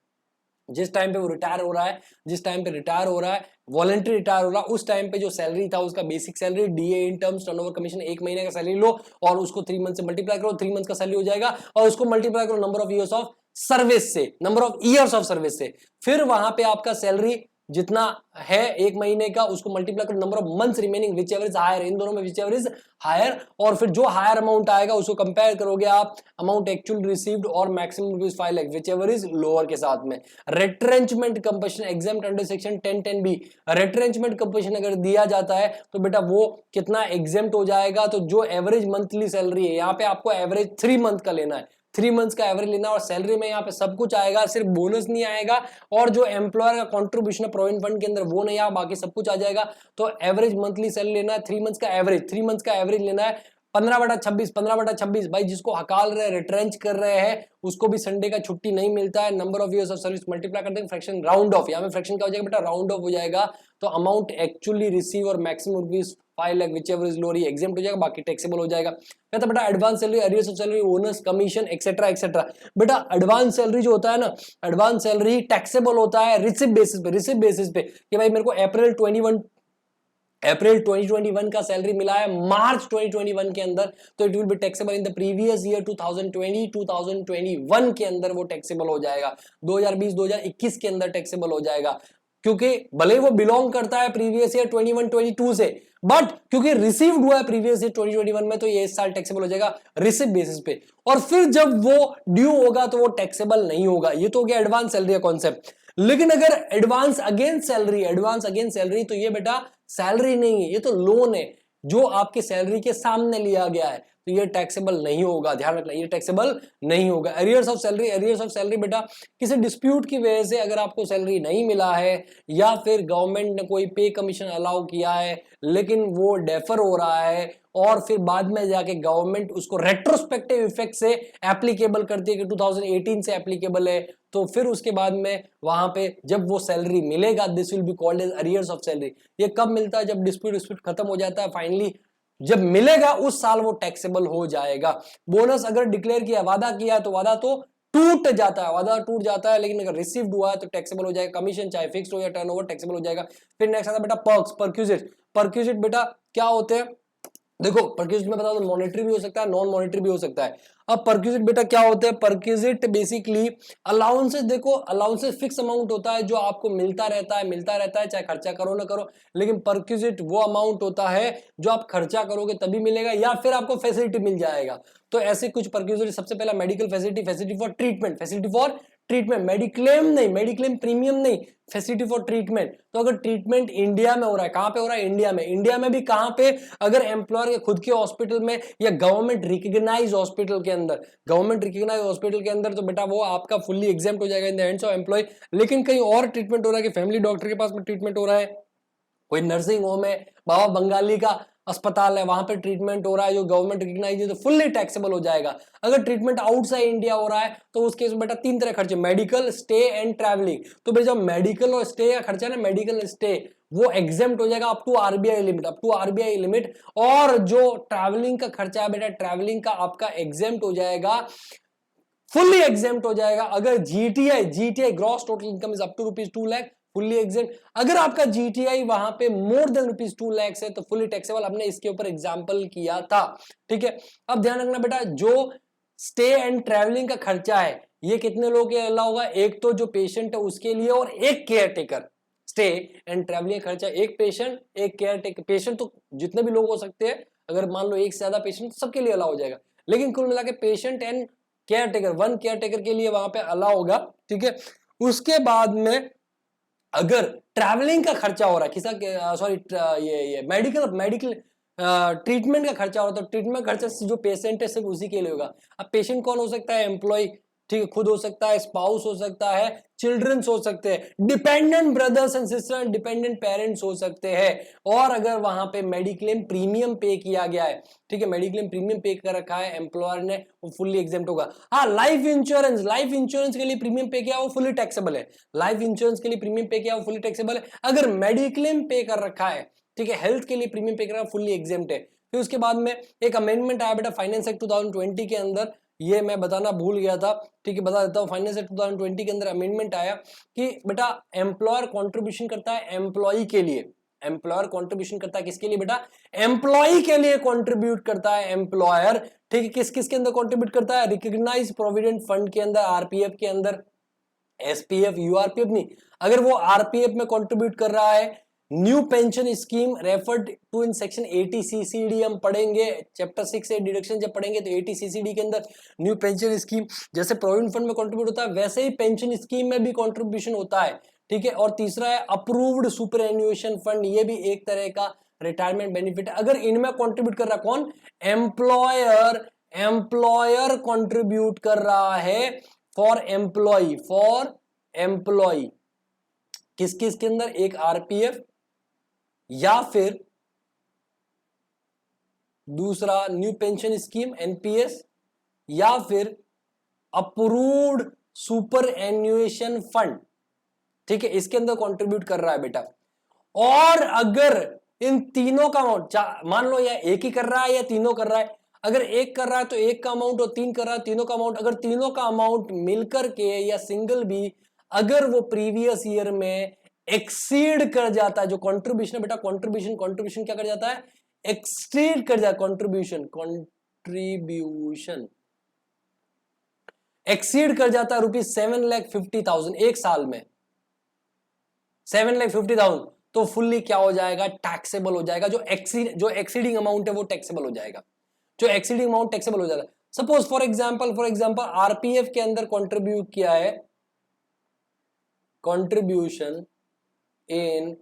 जिस टाइम पे वो रिटायर हो रहा है, जिस टाइम पे रिटायर हो रहा है, वॉलंटरी रिटायर हो रहा है, उस टाइम पे जो सैलरी था उसका basic salary, DA in terms, turnover commission, 1 महीने का सैलरी लो और उसको 3 मंथ से मल्टीप्लाई करो, 3 मंथ का सैलरी हो जाएगा, और उसको मल्टीप्लाई करो number of years of service से, number of years of service से, फिर वहां पे आपका सैलरी जितना है 1 महीने का उसको मल्टीप्लाई करो number of months remaining whichever is higher, इन दोनों में विच एवर इज हायर, और फिर जो हायर अमाउंट आएगा उसको कंपेयर करोगे आप अमाउंट एक्चुअल रिसीव्ड और maximum rupees 5 lakh which ever is lower के साथ में। Retrenchment compulsion exempt under section 1010B, retrenchment compulsion अगर दिया जाता है तो बेटा वो कितना एग्जाम्प्ट हो जाएगा, तो जो एवरेज मंथली सैलरी है यहाँ पे आपको एवरेज 3 मंथ का लेना है, 3 मंथ्स का एवरेज लेना, और सैलरी में यहाँ पे सब कुछ आएगा, सिर्फ बोनस नहीं आएगा, और जो एम्प्लॉयर का कंट्रीब्यूशन है प्रोविडेंट फंड के अंदर वो नहीं आया, बाकी सब कुछ आ जाएगा। तो एवरेज मंथली सैलरी लेना है, 3 मंथ्स का एवरेज, 3 मंथ्स का एवरेज लेना है, 15/26, 15/26 भाई जिसको हकाल रहे, रिट्रेंच कर रहे हैं उसको भी संडे का छुट्टी नहीं मिलता है, number of years of service multiply कर देंगे, फ्रैक्शन राउंड ऑफ, यहाँ में फ्रैक्शन क्या हो जाएगा बेटा, राउंड ऑफ हो जाएगा, तो अमाउंट एक्चुअली रिसीव और maximum rupees 5 lakh which ever is lower exempt हो जाएगा, बाकी टैक्सेबल हो जाएगा। कहता बेटा advance salary, arrears of salary, bonus, commission etcetera etcetera, बेटा एडवांस सैलरी जो होता है ना, एडवांस सैलरी टैक्सेबल होता है रिसिप्ट बेसिस पे कि भाई मेरे को अप्रैल 2021 का सैलरी मिला है मार्च 2021 के अंदर, तो it will be taxable in the previous year 2021 के अंदर वो टैक्सेबल हो जाएगा, 2020-2021 के अंदर टैक्सेबल हो जाएगा, क्योंकि भले वो बिलोंग करता है प्रीवियस ईयर 21-22 से, बट क्योंकि रिसीव्ड हुआ है प्रीवियस ईयर 2021 में, तो ये इस साल टैक्सेबल हो जाएगा रिसिप्ट बेसिस पे, और फिर जब वो ड्यू होगा तो वो टैक्सेबल नहीं होगा। ये तो हो गया एडवांस सैलरी का कॉन्सेप्ट। लेकिन अगर एडवांस अगेंस्ट सैलरी, तो ये बेटा सैलरी नहीं है, ये तो लोन है जो आपके सैलरी के सामने लिया गया है, तो ये टैक्सेबल नहीं होगा, ध्यान रखना ये टैक्सेबल नहीं होगा। एरियर्स ऑफ सैलरी बेटा किसी डिस्प्यूट की वजह से अगर आपको सैलरी नहीं मिला है, या फिर गवर्नमेंट ने कोई पे कमीशन अलाउ किया है लेकिन वो डेफर हो रहा है, और फिर बाद में जाके गवर्नमेंट उसको रेट्रोस्पेक्टिव इफेक्ट से एप्लीकेबल करती है कि 2018 से एप्लीकेबल है, तो फिर उसके बाद में वहां पे जब वो सैलरी मिलेगा, this will be called as arrears of salary. ये कब मिलता है, जब डिस्प्यूट खत्म हो जाता है, फाइनली जब मिलेगा उस साल वो टैक्सेबल हो जाएगा। बोनस अगर डिक्लेयर किया, वादा किया, तो वादा तो टूट जाता है, लेकिन अगर रिसीव्ड हुआ है तो टैक्सेबल हो जाएगा। कमीशन चाहे फिक्स्ड हो या टर्नओवर टैक्सेबल हो जाएगा। फिर नेक्स्ट आता है बेटा परक्यूजिट बेटा क्या होते हैं, देखो परक्यूजिट में बता दो मॉनेटरी भी हो सकता है, नॉन मॉनेटरी भी हो सकता है। अब परक्यूजिट बेटा क्या होते हैं, परक्यूजिट बेसिकली अलाउंसेस, देखो अलाउंसेस फिक्स अमाउंट होता है जो आपको मिलता रहता है चाहे खर्चा करो ना करो, लेकिन परक्यूजिट वो अमाउंट होता है जो आप खर्चा करोगे तभी मिलेगा या फिर आपको फैसिलिटी मिल जाएगा। तो ऐसे कुछ परक्यूजिट, सबसे पहला medical facility for treatment, mediclaim premium नहीं, फैसिलिटी फॉर ट्रीटमेंट। तो अगर ट्रीटमेंट इंडिया में हो रहा है, कहां पे हो रहा है, इंडिया में भी कहां पे, अगर एम्प्लॉयर के खुद के हॉस्पिटल में या गवर्नमेंट रिकॉग्नाइज हॉस्पिटल के अंदर, तो बेटा वो आपका फुल्ली एग्जेम्प्ट हो जाएगा in the hands of employee. लेकिन कहीं और ट्रीटमेंट हो रहा है कि फैमिली डॉक्टर के पास में ट्रीटमेंट हो रहा है, कोई नर्सिंग होम है, बाबा बंगाली का अस्पताल है, वहां पे ट्रीटमेंट हो रहा है जो गवर्नमेंट रिकॉग्नाइज है, तो फुल्ली टैक्सेबल हो जाएगा। अगर ट्रीटमेंट आउटसाइड इंडिया हो रहा है तो उस केस में बेटा 3 तरह खर्चे, मेडिकल, स्टे एंड ट्रैवलिंग। तो बेटा जब मेडिकल और स्टे का खर्चा ना, मेडिकल स्टे वो एग्जेम्प्ट हो जाएगा अप टू आरबीआई लिमिट, और जो ट्रैवलिंग का खर्चा है बेटा, ट्रैवलिंग का आपका एग्जेम्प्ट हो जाएगा, फुल्ली एग्जेम्प्ट हो जाएगा। अगर GTI gross total income is up to ₹2 lakh, fully exempt. अगर आपका जीटीआई वहां पे मोर देन ₹2 लाख है तो फुल्ली टैक्सेबल। हमने इसके ऊपर एग्जांपल किया था, ठीक है। अब ध्यान रखना बेटा, जो स्टे एंड ट्रैवलिंग का खर्चा है ये कितने लोगों के अलावा होगा, एक तो जो पेशेंट है उसके लिए और एक care taker. Stay and travelling खर्चा एक पेशेंट, एक केयर टेकर, पेशेंट तो जितने भी लोग हो सकते हैं, अगर मान लो एक से ज्यादा पेशेंट सबके लिए अलाउ हो जाएगा, लेकिन कुल मिला के patient and care taker, one care taker के लिए वहां पे अलाउ होगा, ठीक है। उसके बाद में अगर ट्रैवलिंग का खर्चा हो रहा है किसा, सॉरी ये मेडिकल ट्रीटमेंट का खर्चा हो रहा है, तो ट्रीटमेंट खर्चा जो पेशेंट है सिर्फ उसी के लिए होगा। अब पेशेंट कौन हो सकता है, एम्प्लॉय ठीक है, खुद हो सकता है, स्पाउस हो सकता है, चिल्ड्रंस हो सकते हैं, dependent brothers and sister, dependent parents हो सकते हैं। और अगर वहां पे मेडिक्लेम प्रीमियम पे किया गया है, ठीक है, मेडिक्लेम प्रीमियम पे कर रखा है एम्प्लॉयर ने, वो फुल्ली एग्जेम्प्ट होगा। हाँ, लाइफ इंश्योरेंस के लिए प्रीमियम पे किया वो फुल्ली टैक्सेबल है। लाइफ इंश्योरेंस के लिए प्रीमियम पे किया वो फुल्ली टैक्सेबल है। अगर मेडिक्लेम पे कर रखा है, ठीक है, हेल्थ के लिए प्रीमियम पे कर रखा है, फुल्ली एग्जेम्प्ट है। फिर उसके बाद में एक अमेंडमेंट आया बेटा फाइनेंस एक्ट 2020 के अंदर, ये मैं बताना भूल गया था, ठीक है, बता देता हूं। फाइनेंस एक्ट 2020 के अंदर अमेंडमेंट आया कि बेटा एम्प्लॉयर कंट्रीब्यूशन करता है एम्प्लॉय के लिए। एम्प्लॉयर कंट्रीब्यूशन करता है किसके लिए बेटा? एम्प्लॉय के लिए कंट्रीब्यूट करता है एम्प्लॉयर। ठीक है, किस किस के अंदर कंट्रीब्यूट करता है? रिकॉग्नाइज प्रोविडेंट फंड के अंदर, आरपीएफ के अंदर, एसपीएफ, यूआरपीएफ नहीं, अगर वो आरपीएफ में कंट्रीब्यूट कर रहा है, new pension scheme referred to in section 80 CCD हम पढ़ेंगे, चैप्टर 6 से डिडक्शन जब पढ़ेंगे तो 80 सीसीडी के अंदर न्यू पेंशन स्कीम, जैसे प्रोविडेंट फंड में कंट्रीब्यूट होता है वैसे ही पेंशन स्कीम में भी कंट्रीब्यूशन होता है। ठीक है, और तीसरा है अप्रूव्ड सुपर एन्युएशन फंड, ये भी एक तरह का रिटायरमेंट बेनिफिट है। अगर इनमें कंट्रीब्यूट कर रहा कौन? एम्प्लॉयर। एम्प्लॉयर कंट्रीब्यूट कर रहा है फॉर एम्प्लॉय किस किस के अंदर? एक आरपीएफ, या फिर दूसरा न्यू पेंशन स्कीम एनपीएस, या फिर अप्रूव्ड सुपर एन्युएशन फंड। ठीक है, इसके अंदर कंट्रीब्यूट कर रहा है बेटा। और अगर इन तीनों का अमाउंट, मान लो या एक ही कर रहा है या तीनों कर रहा है, अगर एक कर रहा है तो एक का अमाउंट, और तीन कर रहा है तीनों का अमाउंट, अगर तीनों का अमाउंट मिलकर के या सिंगल भी, अगर वो प्रीवियस ईयर में एक्सीड कर जाता है, जो कंट्रीब्यूशन है बेटा, कंट्रीब्यूशन क्या कर जाता है? एक्सीड कर जाता है। कंट्रीब्यूशन एक्सीड कर जाता है ₹7,50,000 एक साल में, 7,50,000, तो फुल्ली क्या हो जाएगा? टैक्सेबल हो जाएगा। जो एक्सीडिंग अमाउंट है वो टैक्सेबल हो जाएगा, जो एक्सीडिंग अमाउंट टैक्सेबल हो जाएगा। सपोज फॉर एग्जांपल आरपीएफ के अंदर कंट्रीब्यूट किया है, कंट्रीब्यूशन इन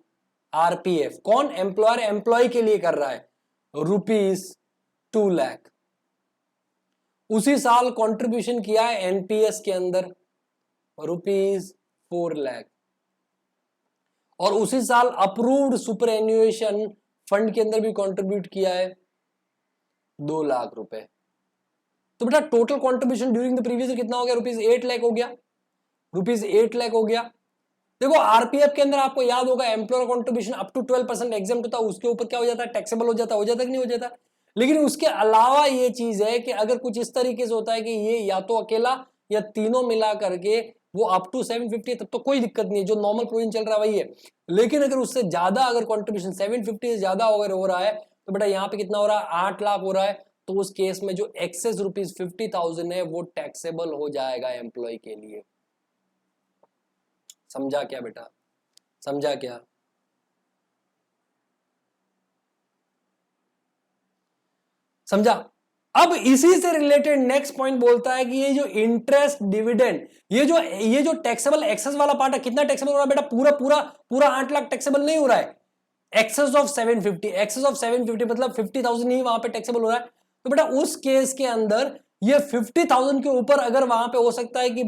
आरपीएफ, कौन? एम्प्लॉयर एम्प्लॉय के लिए कर रहा है, ₹2 लाख। उसी साल कंट्रीब्यूशन किया है एनपीएस के अंदर, ₹4 लाख। और उसी साल अप्रूव्ड सुपर एन्युएशन फंड के अंदर भी कंट्रीब्यूट किया है ₹2 लाख। तो बेटा total contribution during the previous year कितना हो गया? ₹8 लाख हो गया, ₹8 लाख हो गया। देखो आरपीएफ के अंदर आपको याद होगा employer contribution up to 12% exempt होता है, उसके ऊपर क्या हो जाता है? टैक्सेबल हो जाता है कि नहीं हो जाता? लेकिन उसके अलावा ये चीज है कि अगर कुछ इस तरीके से होता है कि ये या तो अकेला या तीनों मिला करके वो अप टू 750, तब तो कोई दिक्कत नहीं है, जो नॉर्मल प्रोविजन चल रहा है वही है। लेकिन अगर उससे ज्यादा अगर कंट्रीब्यूशन 750 से ज्यादा अगर हो रहा है तो बेटा यहाँ पे कितना हो रहा है? 8 लाख हो रहा है। तो उस केस में जो एक्सेस ₹50,000 है वो टैक्सेबल हो जाएगा एम्प्लॉय के लिए। समझा क्या बेटा? समझा क्या? समझा? अब इसी से रिलेटेड नेक्स्ट पॉइंट बोलता है कि ये जो इंटरेस्ट डिविडेंड, ये जो टैक्सेबल एक्सेस वाला पार्ट है, कितना टैक्सेबल हो रहा है बेटा? पूरा पूरा पूरा 8 लाख टैक्सेबल नहीं हो रहा है, एक्सेस ऑफ 750 मतलब 50,000 ही वहां पे टैक्सेबल हो रहा है। तो बेटा उस केस के अंदर ये 50,000 के ऊपर अगर वहां पे हो सकता है कि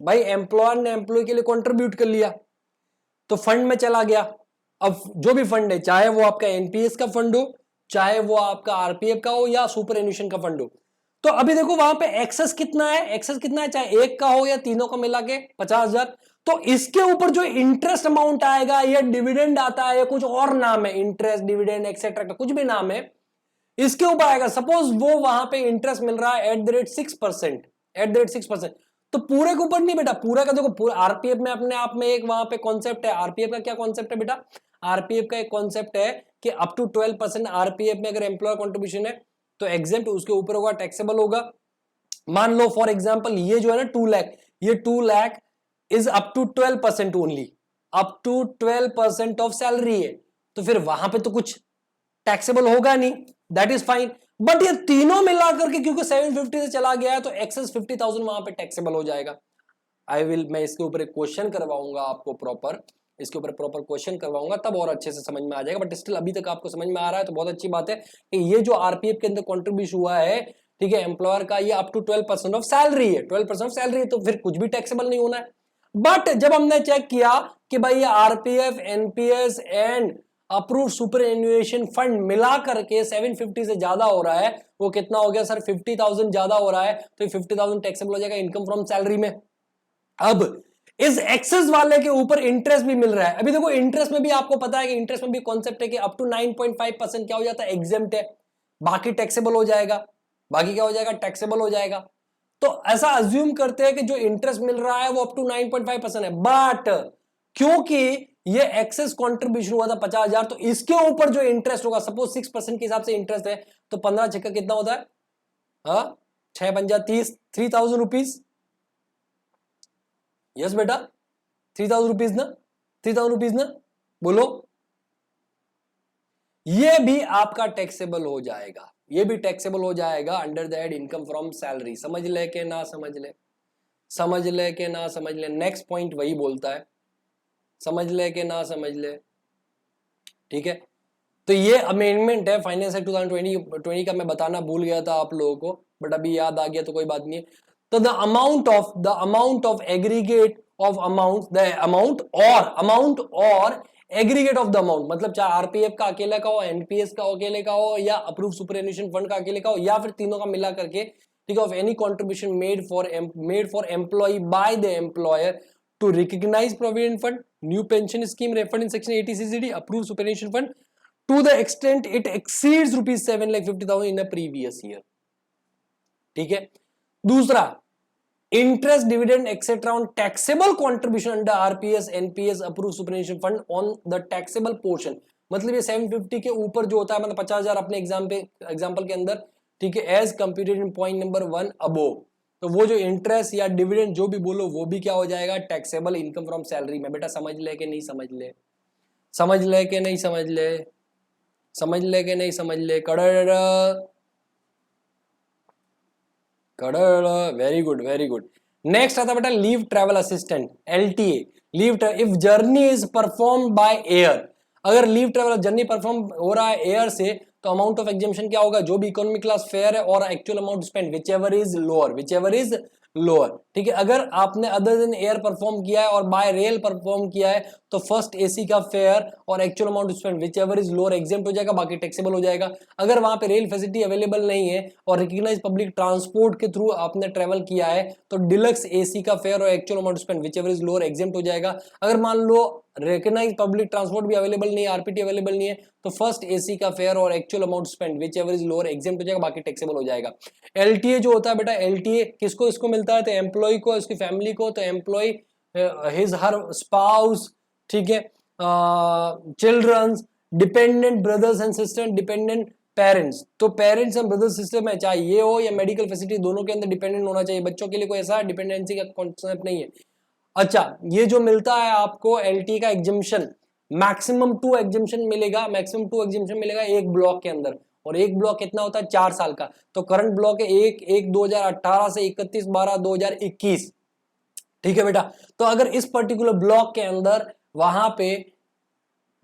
भाई एम्प्लॉयर ने एम्प्लॉय के लिए कंट्रीब्यूट कर लिया तो फंड में चला गया। अब जो भी फंड है, चाहे वो आपका एनपीएस का फंड हो, चाहे वो आपका आरपीएफ का हो या सुपर एन्युएशन का फंड हो, तो अभी देखो वहां पे एक्सेस कितना है? चाहे एक का हो या तीनों का मिला के 50,000। तो इसके ऊपर जो इंटरेस्ट अमाउंट आएगा या डिविडेंड आता है या कुछ और नाम है, इंटरेस्ट डिविडेंड एक्सेट्रा का कुछ भी नाम है, इसके ऊपर आएगा। सपोज वो वहां पे इंटरेस्ट मिल रहा है @6%, तो पूरे के ऊपर नहीं बेटा, पूरा का देखो, पूरा आरपीएफ में अपने आप में एक वहां पे कॉन्सेप्ट है। आरपीएफ का क्या कॉन्सेप्ट है बेटा? आरपीएफ का एक कॉन्सेप्ट है कि अप टू 12% आरपीएफ में अगर एम्प्लॉयर कंट्रीब्यूशन है तो एग्जेम्प्ट उसके ऊपर होगा, टैक्सेबल होगा। मान लो फॉर एग्जांपल ये जो है ना 2 लाख, ये 2 lakh is up to 12% only, up to 12% of salary है, तो फिर वहां पे तो कुछ टैक्सेबल होगा नहीं, दैट इज फाइन। बट ये तीनों मिलाकर के क्योंकि 750 से चला गया है तो एक्सेस 50,000 वहां पे टैक्सेबल हो जाएगा। मैं इसके ऊपर एक क्वेश्चन करवाऊंगा आपको प्रॉपर, इसके ऊपर प्रॉपर क्वेश्चन करवाऊंगा, तब और अच्छे से समझ में आ जाएगा। बट स्टिल अभी तक आपको समझ में आ रहा है तो बहुत अच्छी बात है कि ये जो आरपीएफ के अंदर कंट्रीब्यूशन हुआ है, ठीक है, एम्प्लॉयर का ये अप टू 12% ऑफ सैलरी है, 12% ऑफ सैलरी है, तो फिर कुछ भी टैक्सेबल नहीं होना है। बट जब हमने चेक किया कि भाई ये RPF, NPS and approve superannuation fund मिला करके 750 से ज्यादा हो रहा है, वो कितना हो गया सर 50,000 ज्यादा हो रहा है, तो 50,000 टैक्सेबल हो जाएगा इनकम फ्रॉम सैलरी में। अब इस एक्सेस वाले के ऊपर इंटरेस्ट भी मिल रहा है। अभी देखो इंटरेस्ट में भी आपको पता है कि इंटरेस्ट में भी कॉन्सेप्ट है कि अप टू 9.5% क्या हो जाता है, एग्जेम्प्ट है, बाकी टैक्सेबल हो जाएगा, बाकी क्या हो जाएगा, टैक्सेबल हो जाएगा। तो ऐसा अज्यूम करते हैं कि जो इंटरेस्ट मिल रहा है वो अप टू 9.5% है, बट क्योंकि ये एक्सेस कंट्रीब्यूशन हुआ था 50,000, तो इसके ऊपर जो इंटरेस्ट होगा, सपोज 6% के हिसाब से इंटरेस्ट है, तो 15 छक्का कितना होता है, हाँ 6 पंजा 30, 3,000 रुपीज। यस बेटा 3,000 रुपीज ना, 3,000 रुपीज ना, बोलो। ये भी आपका टैक्सेबल हो जाएगा, ये भी टैक्सेबल हो जाएगा under the head income from salary. समझ ले के ना समझ ले, समझ ले के ना समझ ले, नेक्स्ट पॉइंट वही बोलता है, समझ ले के ना समझ ले, ठीक है। तो ये अमेंडमेंट है फाइनेंस एक्ट 2020 का, मैं बताना भूल गया था आप लोगों को, बट अभी याद आ गया तो कोई बात नहीं है। तो the amount of aggregate of amount और एग्रीगेट ऑफ द अमाउंट, मतलब चाहे आरपीएफ का अकेले का हो, एनपीएस का अकेले का हो, या अप्रूव सुपरएन्युएशन फंड का अकेले का हो, या फिर तीनों का मिला करके, ठीक है, of any contribution made for employee by the employer to recognise provident fund, new pension scheme referred in section 80 CCD, approve superannuation fund to the extent it exceeds rupees 7,50,000 in a previous year, ठीक है। दूसरा, interest dividend etcetera on taxable contribution under RPS, NPS, approve superannuation fund on the taxable portion, मतलब ये 750 के ऊपर जो होता है, मतलब 50,000 अपने एग्जाम्पल के अंदर, ठीक है, एज कंप्यूटेड इन पॉइंट नंबर 1 अबोव, तो वो जो इंटरेस्ट या डिविडेंड जो भी बोलो वो भी क्या हो जाएगा, टैक्सेबल इनकम फ्रॉम सैलरी में। बेटा समझ ले के नहीं समझ ले, समझ ले के नहीं समझ ले, समझ ले के नहीं समझ ले, कड़ड़ कड़ड़, very good very good. Next आता बेटा leave travel assistant, LTA, if journey is perform by air, अगर लीव ट्रैवल जर्नी परफॉर्म हो रहा है एयर से, तो अमाउंट ऑफ एग्जेम्पशन क्या होगा, जो भी इकोनॉमी क्लास फेयर है और actual amount spend which ever is lower, ठीक है। अगर आपने अदर देन एयर परफॉर्म किया है और बाय रेल परफॉर्म किया है, तो फर्स्ट एसी का फेयर और actual amount spend which ever is lower exempt हो जाएगा, बाकी टैक्सेबल हो जाएगा। अगर वहां पे रेल फैसिलिटी अवेलेबल नहीं है और रिकॉग्नाइज पब्लिक ट्रांसपोर्ट के थ्रू आपने ट्रेवल किया है, तो डिलक्स एसी का फेयर और actual amount spend which ever is lower exempt हो जाएगा। अगर मान लो रिकॉग्नाइज पब्लिक ट्रांसपोर्ट भी अवेलेबल नहीं है, आरपीटी अवेलेबल नहीं है, तो फर्स्ट एसी का फेयर और actual amount spend which ever is lower exempt हो जाएगा, बाकी टैक्सेबल हो जाएगा। एलटीए जो होता है बेटा, एलटीए किसको इसको मिलता है, तो एम्प्लॉय को, इसकी फैमिली को, तो एम्प्लॉय हिज हर स्पाउस, ठीक है, childrens, dependent brothers and sister, dependent parents, तो पेरेंट्स एंड ब्रदर्स सिस्टर में चाहे ये हो या मेडिकल फैसिलिटी, दोनों के अंदर डिपेंडेंट होना चाहिए। बच्चों के लिए कोई ऐसा डिपेंडेंसी का कॉन्सेप्ट नहीं है। अच्छा, ये जो मिलता है आपको एलटी का एग्जेम्पशन, मैक्सिमम 2 एग्जेम्पशन मिलेगा, मैक्सिमम 2 एग्जेम्पशन मिलेगा एक ब्लॉक के अंदर, और एक ब्लॉक कितना होता है, 4 साल का। तो करंट ब्लॉक है 1 2018 से 31/12/2021, ठीक है बेटा। तो अगर इस पर्टिकुलर ब्लॉक के अंदर वहां पे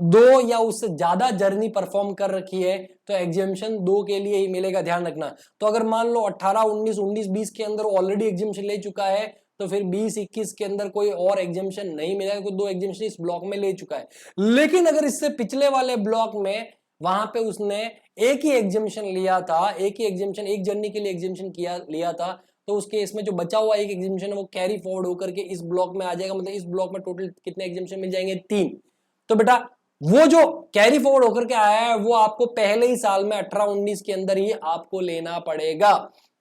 2 या उससे ज्यादा जर्नी परफॉर्म कर रखी है, तो एग्जेम्पशन 2 के लिए ही मिलेगा, ध्यान रखना। तो अगर मान लो 18 19 19 20 के अंदर ऑलरेडी एग्जेम्पशन ले चुका है, तो फिर 20 21 के अंदर कोई और एग्जेम्पशन नहीं मिलेगा, कोई 2 एग्जेम्पशन इस ब्लॉक में ले चुका है। लेकिन अगर इससे पिछले वाले ब्लॉक में वहां पे उसने एक ही एग्जेम्पशन लिया था, एक ही एग्जेम्पशन, एक जर्नी के लिए एग्जेम्पशन लिया था, तो उस केस में जो बचा हुआ एक एग्जेम्पशन है वो कैरी फॉरवर्ड होकर के इस ब्लॉक में आ जाएगा। मतलब इस ब्लॉक में टोटल कितने एग्जेम्पशन मिल जाएंगे, 3। तो बेटा वो जो कैरी फॉरवर्ड होकर के आया है वो आपको पहले ही साल में 18-19 के अंदर ही आपको लेना पड़ेगा।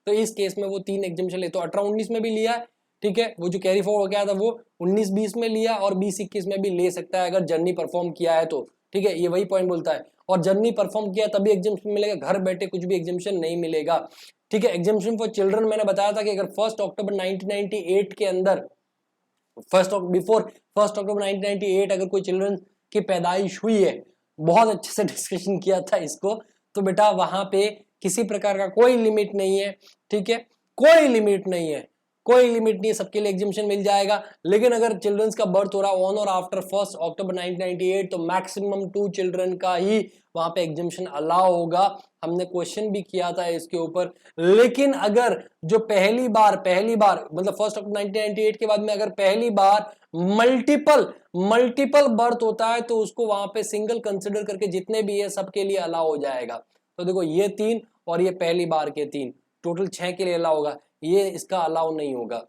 तो इस केस में वो 3 एग्जेम्पशन ले, तो 18-19 में भी लिया है, ठीक है, वो जो कैरी फॉरवर्ड हो गया था वो 19-20 में लिया और 20-21 में भी ले सकता है अगर जर्नी परफॉर्म किया है तो, ठीक है। ये वही पॉइंट बोलता है, और जर्नी परफॉर्म किया तभी एग्जेम्पशन मिलेगा, घर बैठे कुछ भी एग्जेम्पशन नहीं मिलेगा, ठीक है। एग्जेम्पशन फॉर चिल्ड्रन मैंने बताया था कि अगर 1 अक्टूबर 1998 के अंदर, बिफोर 1 अक्टूबर 1998 अगर कोई चिल्ड्रन की पैदाइश हुई है, बहुत अच्छे से डिस्कशन किया था इसको, तो बेटा वहां पे किसी प्रकार का कोई लिमिट नहीं है, ठीक है, कोई लिमिट नहीं है, कोई लिमिट नहीं है, सबके लिए एग्जिबिशन मिल जाएगा। लेकिन अगर चिल्ड्रंस का बर्थ हो रहा है ऑन और आफ्टर 1 अक्टूबर 1998 तो मैक्सिमम 2 चिल्ड्रन का ही वहां पे एग्जिबिशन अलाउ होगा। हमने क्वेश्चन भी किया था इसके ऊपर। लेकिन अगर जो पहली बार मतलब 1 अक्टूबर 1998 के बाद में अगर पहली बार मल्टीपल बर्थ होता है तो उसको वहां पे सिंगल कंसिडर करके जितने भी है सबके लिए अलाउ हो जाएगा। तो देखो ये 3 और ये पहली बार के 3, टोटल 6 के लिए अलाउ होगा। ये इसका अलाउ नहीं होगा,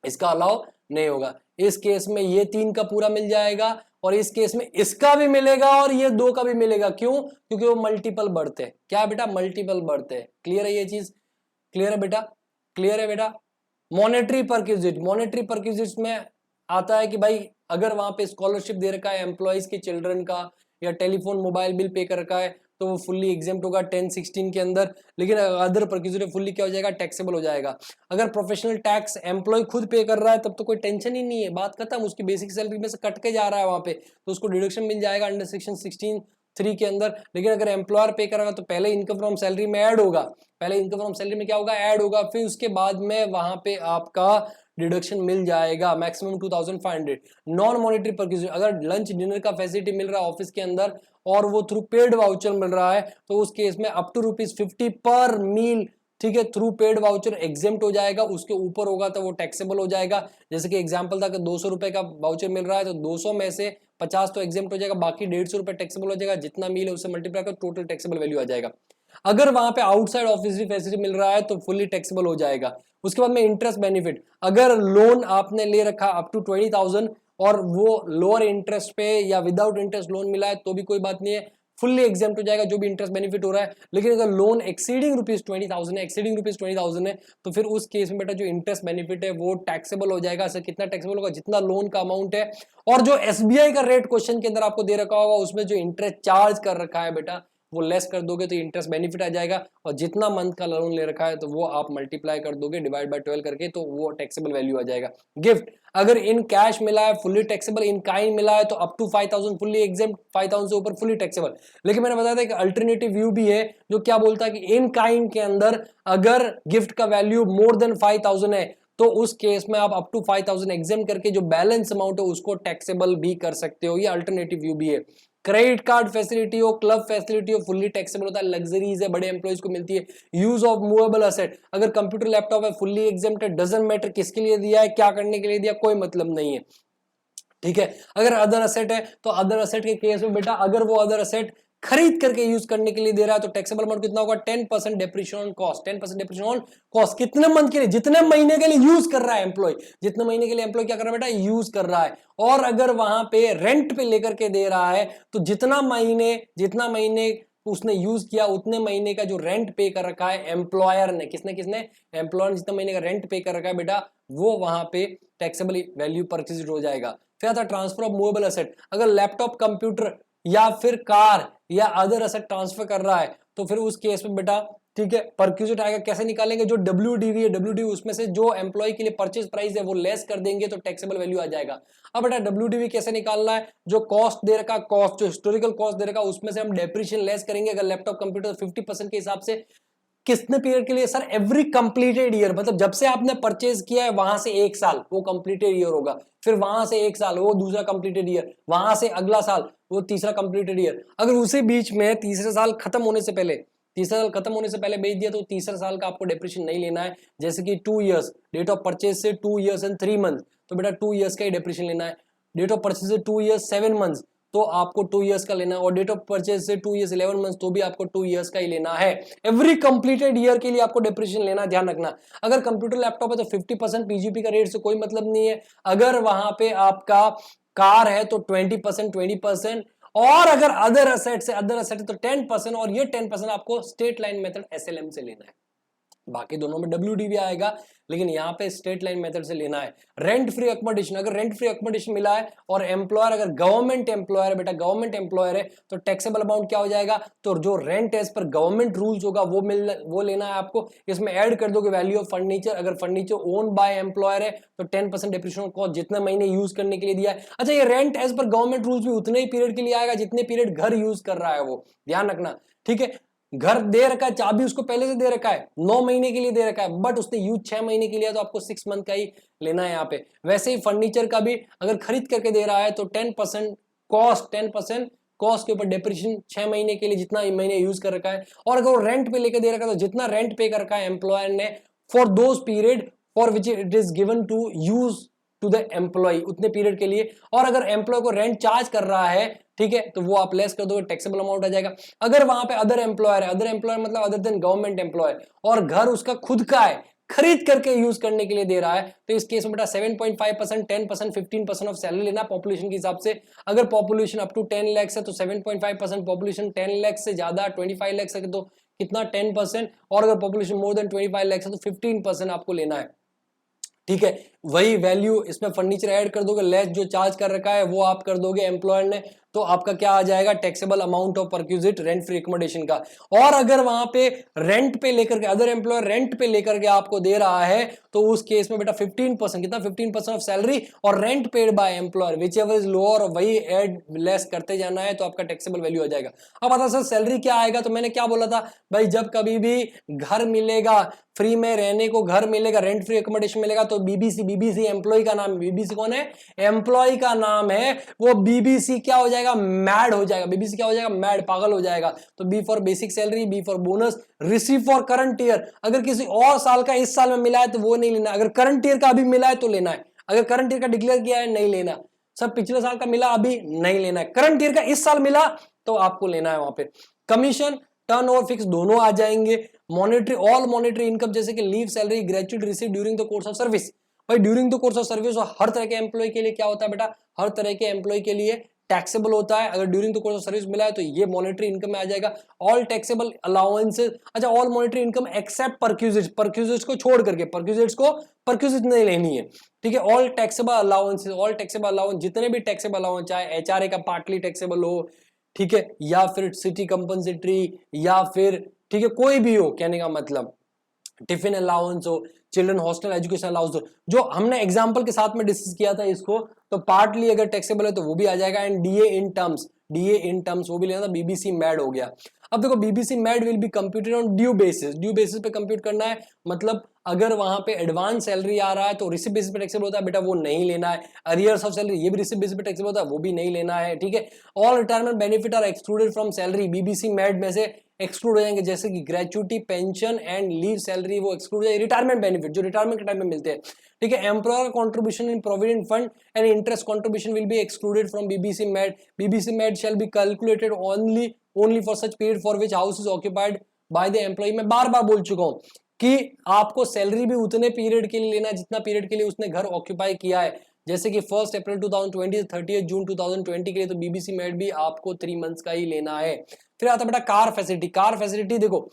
इसका अलाउ नहीं होगा। इस केस में ये 3 का पूरा मिल जाएगा और इस केस में इसका भी मिलेगा और ये 2 का भी मिलेगा। क्यों? क्योंकि वो मल्टीपल बर्थ है। क्या बेटा? मल्टीपल बर्थ है। क्लियर है ये चीज? क्लियर है बेटा? क्लियर है बेटा? मॉनेटरी परक्विजिट में आता है कि भाई अगर वहां पे स्कॉलरशिप दे रखा है एम्प्लॉयज के चिल्ड्रन का या टेलीफोन मोबाइल बिल पे कर रखा है तो वो फुल्ली एग्जेम्प्ट होगा 1016 के अंदर। लेकिन अदर परक्विजिट फुल्ली क्या हो जाएगा? टैक्सेबल हो जाएगा। अगर प्रोफेशनल टैक्स एम्प्लॉय खुद पे कर रहा है तब तो कोई टेंशन ही नहीं है, बात खत्म। उसकी बेसिक सैलरी में से कट के जा रहा है वहां पे तो उसको डिडक्शन मिल जाएगा अंडर सेक्शन 16(3) के अंदर। लेकिन अगर एम्प्लॉयर पे कर रहा है तो पहले इनकम फ्रॉम सैलरी में ऐड होगा, पहले इनकम फ्रॉम सैलरी में क्या होगा? ऐड होगा, फिर उसके बाद में वहां पे आपका डिडक्शन मिल जाएगा मैक्सिमम 2500। नॉन मॉनेटरी परक्विजिट, अगर लंच डिनर का फैसिलिटी मिल रहा है ऑफिस के अंदर और वो थ्रू पेड वाउचर मिल रहा है तो उस केस में अप टू ₹50 पर मील, ठीक है, थ्रू पेड वाउचर एग्जेम्प्ट हो जाएगा। उसके ऊपर होगा तो वो टैक्सेबल हो जाएगा। जैसे कि एग्जांपल था कि 200 रुपए का वाउचर मिल रहा है तो 200 में से 50 तो एग्जेम्प्ट हो जाएगा, बाकी 150 रुपए टैक्सेबल हो जाएगा। जितना मील है उससे मल्टीप्लाई कर टोटल टैक्सेबल वैल्यू आ जाएगा। अगर वहां पे आउटसाइड ऑफिस फैसिलिटी मिल रहा है तो फुल्ली टैक्सेबल हो जाएगा। उसके बाद में इंटरेस्ट बेनिफिट, अगर लोन आपने ले रखा अप टू 20,000 और वो लोअर इंटरेस्ट पे या विदाउट इंटरेस्ट लोन मिला है तो भी कोई बात नहीं है, फुल्ली एग्जेम्प्ट हो जाएगा जो भी इंटरेस्ट बेनिफिट हो रहा है। लेकिन अगर लोन एक्सीडिंग ₹20,000 है तो फिर उस केस में बेटा जो इंटरेस्ट बेनिफिट है वो टैक्सेबल हो जाएगा। सर कितना टैक्सेबल होगा? जितना लोन का अमाउंट है और जो एसबीआई का रेट क्वेश्चन के अंदर आपको दे रखा होगा उसमें जो इंटरेस्ट चार्ज कर रखा है बेटा वो लेस कर दोगे तो इंटरेस्ट बेनिफिट आ जाएगा। और जितना मंथ का लोन ले रखा है तो वो आप मल्टीप्लाई कर दोगे डिवाइड बाय 12 करके तो वो टैक्सेबल वैल्यू आ जाएगा। गिफ्ट, अगर इन कैश मिला है फुल्ली टैक्सेबल, इन काइंड मिला है तो अप टू 5,000 फुल्ली एग्जेम्प्ट, 5,000 से ऊपर फुल्ली टैक्सेबल। लेकिन मैंने बताया था कि अल्टरनेटिव व्यू भी है जो क्या बोलता है कि इन काइंड के अंदर अगर गिफ्ट का वैल्यू मोर देन 5,000 है तो उस केस में आप अप टू 5,000 एग्जेम्प्ट करके जो बैलेंस अमाउंट है उसको टैक्सेबल भी कर सकते हो। ये अल्टरनेटिव व्यू भी है। क्रेडिट कार्ड फैसिलिटी हो, क्लब फैसिलिटी हो, फुल्ली टैक्सेबल होता है। लग्जरीज है, बड़े एम्प्लॉइज को मिलती है। यूज ऑफ मूवेबल असेट, अगर कंप्यूटर लैपटॉप है फुल्ली एग्जेम्प्टेड, डजंट मैटर किसके लिए दिया है, क्या करने के लिए दिया, कोई मतलब नहीं है। ठीक है, अगर अदर असेट है तो अदर असेट के केस में बेटा अगर वो अदर असेट खरीद करके यूज करने के लिए दे रहा है तो टैक्सेबल अमाउंट कितना होगा? 10% depreciation on cost. 10% depreciation on cost कितने मंथ के लिए? जितने महीने के लिए यूज कर रहा है एम्प्लॉय, जितने महीने के लिए एम्प्लॉय क्या कर रहा है बेटा? यूज कर रहा है। और अगर वहां पे रेंट पे लेकर के दे रहा है तो जितना महीने उसने यूज किया उतने महीने का जो रेंट पे कर रखा है एम्प्लॉयर ने, किसने? एम्प्लॉयर ने जितने महीने का रेंट पे कर रखा है बेटा वो वहां पे टैक्सेबल वैल्यू परचेज हो जाएगा। फिर आता ट्रांसफर ऑफ मूवेबल असेट, अगर लैपटॉप, कंप्यूटर या फिर कार या अदर असेट ट्रांसफर कर रहा है तो फिर उस केस में बेटा ठीक है परक्यूजिट आएगा। कैसे निकालेंगे? जो डब्ल्यूडीवी है, डब्ल्यूडीवी उसमें से जो एम्प्लॉय के लिए परचेज प्राइस है वो लेस कर देंगे तो टैक्सेबल वैल्यू आ जाएगा। अब बेटा डब्ल्यूडीवी कैसे निकालना है? जो कॉस्ट दे रखा, कॉस्ट जो हिस्टोरिकल कॉस्ट दे रखा उसमें से हम डेप्रिसिएशन लेस करेंगे। अगर लैपटॉप, कंप्यूटर 50% के हिसाब से कितने पीरियड के लिए? सर एवरी कंप्लीटेड ईयर, मतलब जब से आपने परचेज किया है वहां से 1 साल वो कंप्लीटेड ईयर होगा, फिर वहां से 1 साल वो दूसरा कंप्लीटेड ईयर, वहां से अगला साल वो तीसरा कंप्लीटेड ईयर। अगर उसी बीच में तीसरे साल खत्म होने से पहले बेच दिया तो तीसरा साल का आपको डेप्रिसिएशन नहीं लेना है। जैसे कि 2 इयर्स, डेट ऑफ परचेज से 2 इयर्स एंड 3 मंथ तो बेटा 2 इयर्स का ही डेप्रिसिएशन लेना है। डेट ऑफ परचेज से 2 इयर्स 7 मंथ्स तो आपको 2 इयर्स का लेना है। और डेट ऑफ परचेज से 2 इयर्स 11 मंथ्स तो भी आपको 2 इयर्स का ही लेना है। एवरी कंप्लीटेड ईयर के लिए आपको डेप्रिसिएशन लेना, ध्यान रखना। अगर कंप्यूटर लैपटॉप है तो 50% पीजीपी का रेट से कोई मतलब नहीं है। अगर वहां पे आपका कार है तो 20% और अगर अदर असेट है तो 10% और ये 10% आपको स्टेट लाइन मेथड एसएलएम से लेना है। बाकी दोनों में डब्ल्यूडीवी आएगा लेकिन यहाँ पे स्टेट लाइन मेथड से लेना है। रेंट फ्री अकोमोडेशन, अगर रेंट फ्री अकोमोडेशन मिला है और एम्प्लॉयर अगर गवर्नमेंट एम्प्लॉयर है बेटा, गवर्नमेंट एम्प्लॉयर है तो टैक्सेबल अमाउंट क्या हो जाएगा? तो जो rent as per government rules होगा वो लेना है आपको। इसमें ऐड कर दोगे वैल्यू ऑफ फर्नीचर, अगर फर्नीचर ओन बाय एम्प्लॉयर है तो 10% डेप्रिसिएशन कॉस्ट जितने महीने यूज करने के लिए दिया है। अच्छा ये rent as per government rules भी उतने ही पीरियड के लिए आएगा जितने पीरियड घर यूज कर रहा है वो, ध्यान रखना। ठीक है, घर दे रखा है, चाबी उसको पहले से दे रखा है, 9 महीने के लिए दे रखा है, बट उसने यूज 6 महीने के लिए, तो आपको 6 मंथ का ही लेना है यहाँ पे। वैसे ही फर्नीचर का भी अगर खरीद करके दे रहा है तो 10% कॉस्ट के ऊपर डेप्रिसिएशन 6 महीने के लिए जितना महीने यूज कर रखा है। और अगर वो रेंट पे लेके दे रखा है तो जितना रेंट पे कर रखा है एम्प्लॉयर ने for those period for which it is given to use to the employee, उतने पीरियड के लिए। और अगर एम्प्लॉय को रेंट चार्ज कर रहा है, ठीक है, तो वो आप लेस कर दोगे, टैक्सेबल अमाउंट आ जाएगा। अगर वहां पे अदर एम्प्लॉयर है, अदर एम्प्लॉयर मतलब अदर देन गवर्नमेंट एम्प्लॉय, और घर उसका खुद का है, खरीद करके यूज करने के लिए दे रहा है, तो इस केस में बेटा 7.5%, 10%, 15% ऑफ सैलरी लेना पॉपुलेशन के हिसाब से। अगर पॉपुलेशन अप टू 10 लाख है तो 7.5%, पॉपुलेशन 10 लाख से ज्यादा 25 लाख है तो कितना 10%, और अगर पॉपुलेशन मोर देन 25 लाख है तो 15% आपको लेना है, ठीक है। वही वैल्यू इसमें फर्नीचर ऐड कर दोगे, लेस जो चार्ज कर रखा है वो आप कर दोगे एम्प्लॉयर ने, तो आपका क्या आ जाएगा, taxable amount of perquisite rent free accommodation का। और अगर वहां पे रेंट पे लेकर के अदर एम्प्लॉयर रेंट पे लेकर के आपको दे रहा है तो उस केस में बेटा 15%, कितना 15% ऑफ सैलरी और rent paid by employer which ever is lower, वही एड लेस करते जाना है, तो आपका टैक्सेबल वैल्यू आ जाएगा। अब बता सर सैलरी क्या आएगा, तो मैंने क्या बोला था भाई, जब कभी भी घर मिलेगा, फ्री में रहने को घर मिलेगा, रेंट फ्री एकोमोडेशन मिलेगा, तो बीबीसी एम्प्लॉय का नाम, बीबीसी कौन है, एम्प्लॉय का नाम है, वो बीबीसी क्या हो जाएगा, मैड हो जाएगा, बीबीसी क्या हो जाएगा, मैड, पागल हो जाएगा। तो B for basic salary, B for bonus, receive for current year, अगर किसी और साल का इस साल में मिला है तो वो नहीं लेना, अगर करंट ईयर का अभी मिला है तो लेना है, अगर करंट ईयर का डिक्लेयर किया है नहीं लेना, सब पिछले साल का मिला अभी नहीं लेना है, करंट ईयर का इस साल मिला तो आपको लेना है वहां पे। कमीशन, टर्न ओवर फिक्स दोनों आ जाएंगे। मॉनेटरी, ऑल मॉनेटरी इनकम जैसे कि leave, salary, gratuity receive during the course of service, भाई during the course of service हर तरह के एम्प्लॉय के लिए क्या होता है बेटा, हर तरह के एम्प्लॉय के लिए टैक्सेबल होता है। अगर during the course of service मिला है तो ये मॉनेटरी इनकम में आ जाएगा। ऑल टैक्सेबल अलाउंसेस, अच्छा all monetary income except perquisites, perquisites को छोड़ करके, परक्यूजिट्स को परक्यूजिट नहीं लेनी है, ठीक है। All taxable allowances, all taxable allowance, जितने भी टैक्सेबल अलाउंस, चाहे एचआरए का पार्टली टैक्सेबल हो, ठीक है, या फिर सिटी कंपनसेटरी, या फिर ठीक है कोई भी हो, कहने का मतलब टिफिन अलाउंस हो, चिल्ड्रन हॉस्टल एजुकेशन अलाउंस हो, जो हमने एग्जांपल के साथ में डिस्कस किया था इसको, तो पार्टली अगर टैक्सेबल है तो वो भी आ जाएगा। एंड डीए इन टर्म्स वो भी लेना था, बीबीसी मैड हो गया। अब देखो BBC mad will be computed on due basis पे कंप्यूट करना है, मतलब अगर वहां पे एडवांस सैलरी आ रहा है तो रिसिप्ट बेसिस पे टैक्सेबल होता है बेटा, वो नहीं लेना है। अरियर्स ऑफ सैलरी ये भी रिसिप्ट बेसिस पे टैक्सेबल होता है, वो भी नहीं लेना है, ठीक है। All retirement benefit are excluded from salary, BBC mad में से एक्सक्लूड हो जाएंगे, जैसे कि gratuity, pension and leave salary, वो एक्सक्लूड हो जाएगी। रिटायरमेंट बेनिफिट जो रिटायरमेंट के टाइम में मिलते हैं, ठीक है। Employer contribution in provident fund and interest contribution will be excluded from BBC mad, BBC mad shall be calculated only for such period for which house is occupied by the employ. मैं बार बार बोल चुका हूं कि आपको salary भी उतने period के लिए लेना है जितना पीरियड के लिए उसने घर ऑक्यूपाई किया है, जैसे कि 1 अप्रैल 2020 से 30 जून 2020 के लिए, तो बीबीसी मैड भी आपको 3 मंथ्स का ही लेना है। फिर आता बेटा कार फैसिलिटी, कार फैसिलिटी देखो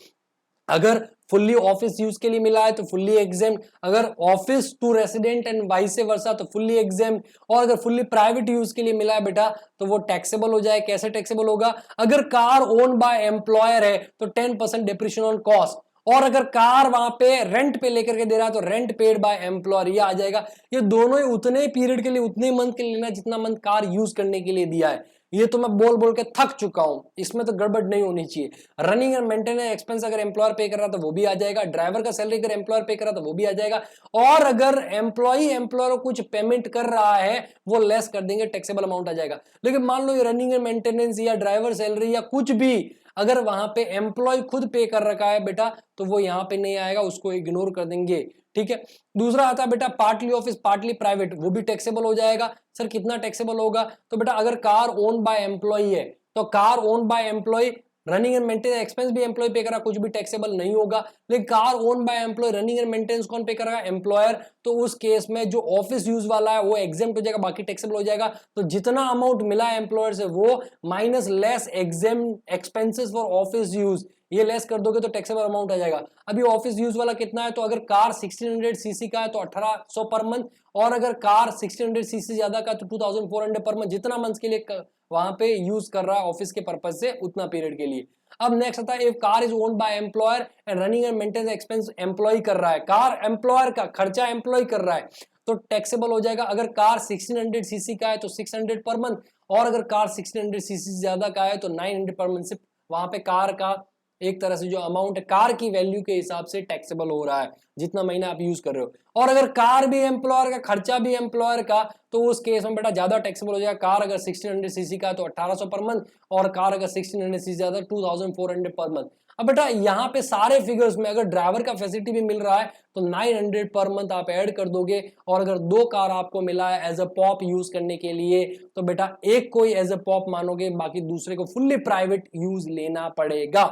अगर फुल्ली ऑफिस यूज के लिए मिला है तो फुल्ली एग्जेम्प्ट, अगर office to resident and vice versa तो फुल्ली एग्जेम्प्ट, और अगर फुल्ली प्राइवेट यूज के लिए मिला है बेटा तो वो टैक्सेबल हो जाए। कैसे टैक्सेबल होगा, अगर कार ओन बाय एम्प्लॉयर है तो 10% डिप्रिसिएशन ऑन कॉस्ट, और अगर कार वहां पे रेंट पे लेकर के दे रहा है तो रेंट पेड बाय एम्प्लॉयर, ये आ जाएगा। ये दोनों ही उतने पीरियड के लिए उतने मंथ के लिए लेना जितना मंथ कार यूज करने के लिए दिया है। ये तो मैं बोल बोल के थक चुका हूं, इसमें तो गड़बड़ नहीं होनी चाहिए। रनिंग एंड मेंटेनेंस एक्सपेंस अगर एम्प्लॉयर पे कर रहा तो वो भी आ जाएगा। ड्राइवर का सैलरी अगर एम्प्लॉयर पे कर रहा तो वो भी आ जाएगा। और अगर एम्प्लॉयर को कुछ पेमेंट कर रहा है वो लेस कर देंगे, टैक्सेबल अमाउंट आ जाएगा। लेकिन मान लो ये रनिंग एंड मेंटेनेंस या ड्राइवर सैलरी या कुछ भी अगर वहां पे एम्प्लॉय खुद पे कर रखा है बेटा तो वो यहां पे नहीं आएगा, उसको इग्नोर कर देंगे, ठीक है। दूसरा आता है बेटा पार्टली ऑफिस पार्टली प्राइवेट, वो भी टैक्सेबल हो जाएगा। सर कितना टैक्सेबल होगा, तो बेटा अगर कार ओन बाय एम्प्लॉय है तो car own by employee, running and maintenance expense भी एम्प्लॉय पे करा, कुछ भी टैक्सेबल नहीं होगा। लेकिन car own by employee, running and maintenance कौन पे करेगा, एम्प्लॉयर, तो उस केस में जो ऑफिस यूज वाला है वो एग्जेम्प्ट हो जाएगा, बाकी टैक्सेबल हो जाएगा। तो जितना अमाउंट मिला है एम्प्लॉयर से वो minus less exempt expenses for office use, ये लेस कर दोगे तो टैक्सेबल अमाउंट आ जाएगा। अभी ऑफिस यूज वाला कितना है, तो अगर कार 1600 सीसी का है तो 1800 पर मंथ, और अगर कार 1600 सीसी ज्यादा का तो 2400 पर मंथ, जितना मंथ के लिए वहां पे यूज कर रहा है ऑफिस के पर्पज से उतना पीरियड के लिए। अब नेक्स्ट आता है if car is owned by employer and running and maintenance expense employee कर रहा है, कार एम्प्लॉयर का खर्चा एम्प्लॉय कर रहा है तो टैक्सेबल हो जाएगा। अगर कार 1600 सीसी का है तो 600 पर मंथ, और अगर कार 1600 सीसी से ज्यादा का है तो 900 पर मंथ। सिर्फ वहां पे कार का एक तरह से जो अमाउंट है कार की वैल्यू के हिसाब से टैक्सेबल हो रहा है जितना महीना आप यूज कर रहे हो। और अगर कार भी एम्प्लॉयर का, खर्चा भी एम्प्लॉयर का, तो उस केस में बेटा ज्यादा टैक्सेबल हो जाएगा। कार अगर 1600 सीसी का तो 1800 पर मंथ, और कार अगर 1600 सीसी ज्यादा 2400 पर मंथ। अब बेटा यहाँ पे सारे फिगर्स में अगर ड्राइवर का फैसिलिटी भी मिल रहा है तो 900 पर मंथ आप ऐड कर दोगे। और अगर 2 कार आपको मिला है एज अ पॉप यूज करने के लिए तो बेटा एक कोई एज अ पॉप मानोगे, बाकी दूसरे को फुल्ली प्राइवेट यूज लेना पड़ेगा,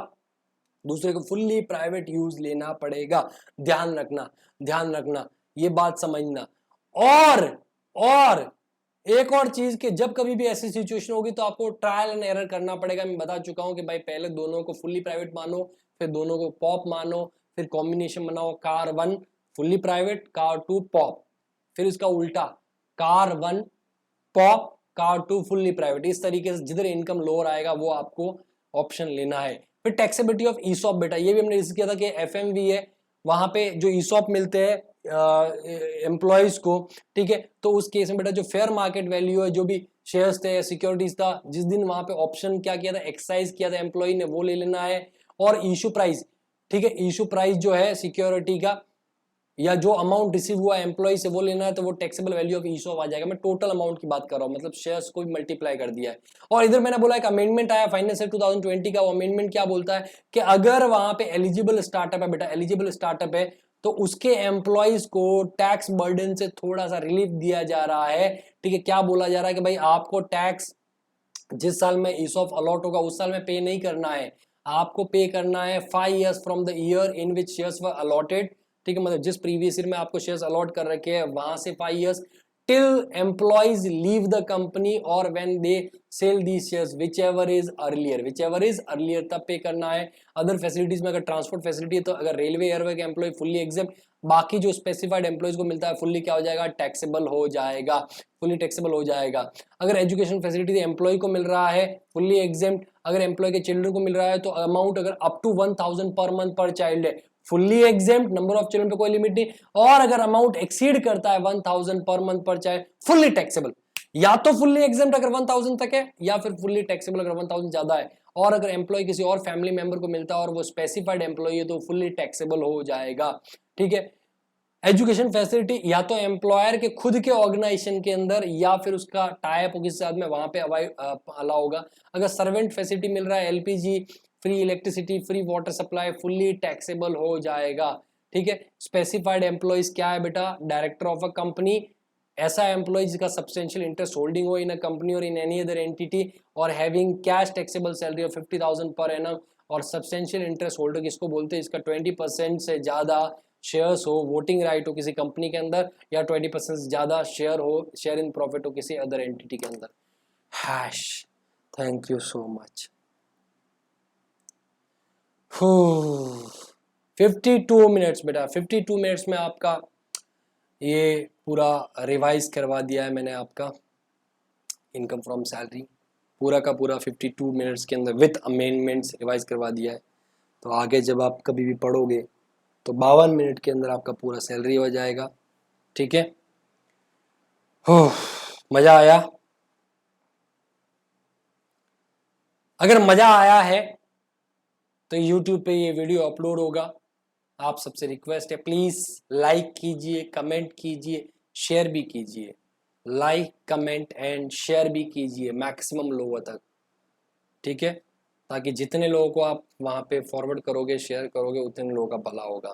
दूसरे को फुल्ली प्राइवेट यूज लेना पड़ेगा। ध्यान रखना, ध्यान रखना, ये बात समझना। और एक और चीज के जब कभी भी ऐसी सिचुएशन होगी तो आपको ट्रायल एंड एरर करना पड़ेगा। मैं बता चुका हूं कि भाई पहले दोनों को फुल्ली प्राइवेट मानो, फिर दोनों को पॉप मानो, फिर कॉम्बिनेशन बनाओ, car 1 fully private, car 2 pop, फिर इसका उल्टा car 1 pop, car 2 fully private. इस तरीके से जिधर इनकम लोअर आएगा वो आपको ऑप्शन लेना है। फिर टैक्सेबिलिटी ऑफ ईसॉप, बेटा ये भी हमने डिस्कस किया था कि एफएमवी है, वहां पे जो ईसॉप मिलते हैं एम्प्लॉयज को, ठीक है, तो उस केस में बेटा जो फेयर मार्केट वैल्यू है, जो भी शेयर्स थे या सिक्योरिटीज था, जिस दिन वहां पे ऑप्शन क्या किया था, एक्सरसाइज किया था एम्प्लॉय ने, वो ले लेना है। और इशू प्राइस, ठीक है, इशू प्राइस जो है सिक्योरिटी का या जो अमाउंट रिसीव हुआ एम्प्लॉय से वो लेना है, तो वो टैक्सेबल वैल्यू ऑफ ईसॉप आ जाएगा। मैं टोटल अमाउंट की बात कर रहा हूं, मतलब शेयर्स को भी मल्टीप्लाई कर दिया है। और इधर मैंने बोला एक अमेंडमेंट आया फाइनेंस एक्ट 2020 का। वो अमेंडमेंट क्या बोलता है कि अगर वहां पे एलिजिबल स्टार्टअप है, बेटा एलिजिबल स्टार्टअप है, तो उसके एम्प्लॉयज को टैक्स बर्डन से थोड़ा सा रिलीफ दिया जा रहा है। ठीक है, क्या बोला जा रहा है कि भाई आपको टैक्स जिस साल में ईसॉप अलॉट होगा उस साल में पे नहीं करना है, आपको पे करना है 5 years from the year in which shares were allotted. ठीक है, मतलब जिस प्रीवियस ईयर में आपको शेयर्स अलॉट कर रखे हैं वहां से 5 years till employees leave the company और when they sell the shares whichever is earlier तब पे करना है। अदर फैसिलिटीज में अगर ट्रांसपोर्ट फैसिलिटी है तो अगर रेलवे एयरवे के एम्प्लॉय फुल्ली एग्जाम, बाकी जो स्पेसिफाइड एम्प्लॉयज को मिलता है फुल्ली क्या हो जाएगा, टैक्सेबल हो जाएगा, फुल्ली टैक्सेबल हो जाएगा। अगर एजुकेशन फैसिलिटी एम्प्लॉय को मिल रहा है फुल्ली एग्जेम्प्ट, अगर एम्प्लॉय के चिल्ड्रन को मिल रहा है तो अमाउंट अगर अप टू 1000 पर मंथ पर चाइल्ड है fully exempt, number of children पे कोई लिमिट नहीं। और अगर अमाउंट एक्सीड करता है 1000 पर मंथ पर चाइल्ड फुल्ली टैक्सेबल, या तो फुल्ली एग्जेम्प्ट अगर 1000 तक है या फिर फुल्ली टैक्सेबल अगर 1000 ज्यादा है। और अगर एम्प्लॉय किसी और फैमिली मेंबर को मिलता है और वो स्पेसिफाइड एम्प्लॉय है तो फुल्ली टैक्सेबल हो जाएगा। ठीक है, एजुकेशन फैसिलिटी या तो एम्प्लॉयर के खुद के ऑर्गेनाइजेशन के अंदर या फिर उसका टाइप हो किसी साथ में, वहां पे अलाउ होगा। अगर सर्वेंट फैसिलिटी मिल रहा है, LPG, free electricity, free water supply, fully taxable हो जाएगा। ठीक है, स्पेसिफाइड एम्प्लॉयज क्या है बेटा, डायरेक्टर ऑफ अ कंपनी, ऐसा एम्प्लॉय जिसका सब्सटेंशियल इंटरेस्ट होल्डिंग हो इन अ कंपनी और इन एनी अदर एंटिटी और having cash taxable salary of 50,000 per annum. और सब्सटेंशियल इंटरेस्ट होल्डर किसको बोलते हैं, इसका 20% से ज्यादा शेयर्स हो, वोटिंग राइट हो किसी कंपनी के अंदर, या 20% से ज्यादा शेयर हो, शेयर इन प्रॉफिट हो किसी अदर एंटिटी के अंदर। Hash, thank you so much. 52 minutes बेटा, 52 मिनट्स में आपका ये पूरा रिवाइज करवा दिया है मैंने, आपका इनकम फ्रॉम सैलरी पूरा का पूरा 52 मिनट्स के अंदर विथ अमेंडमेंट्स रिवाइज करवा दिया है। तो आगे जब आप कभी भी पढ़ोगे तो 52 मिनट के अंदर आपका पूरा सैलरी हो जाएगा। ठीक है, मजा आया? अगर मजा आया है तो YouTube पे ये वीडियो अपलोड होगा। आप सबसे रिक्वेस्ट है प्लीज लाइक कीजिए, कमेंट कीजिए, शेयर भी कीजिए। लाइक, कमेंट एंड शेयर भी कीजिए मैक्सिमम लोगों तक। ठीक है, ताकि जितने लोगों को आप वहां पे फॉरवर्ड करोगे, शेयर करोगे, उतने लोगों का भला होगा।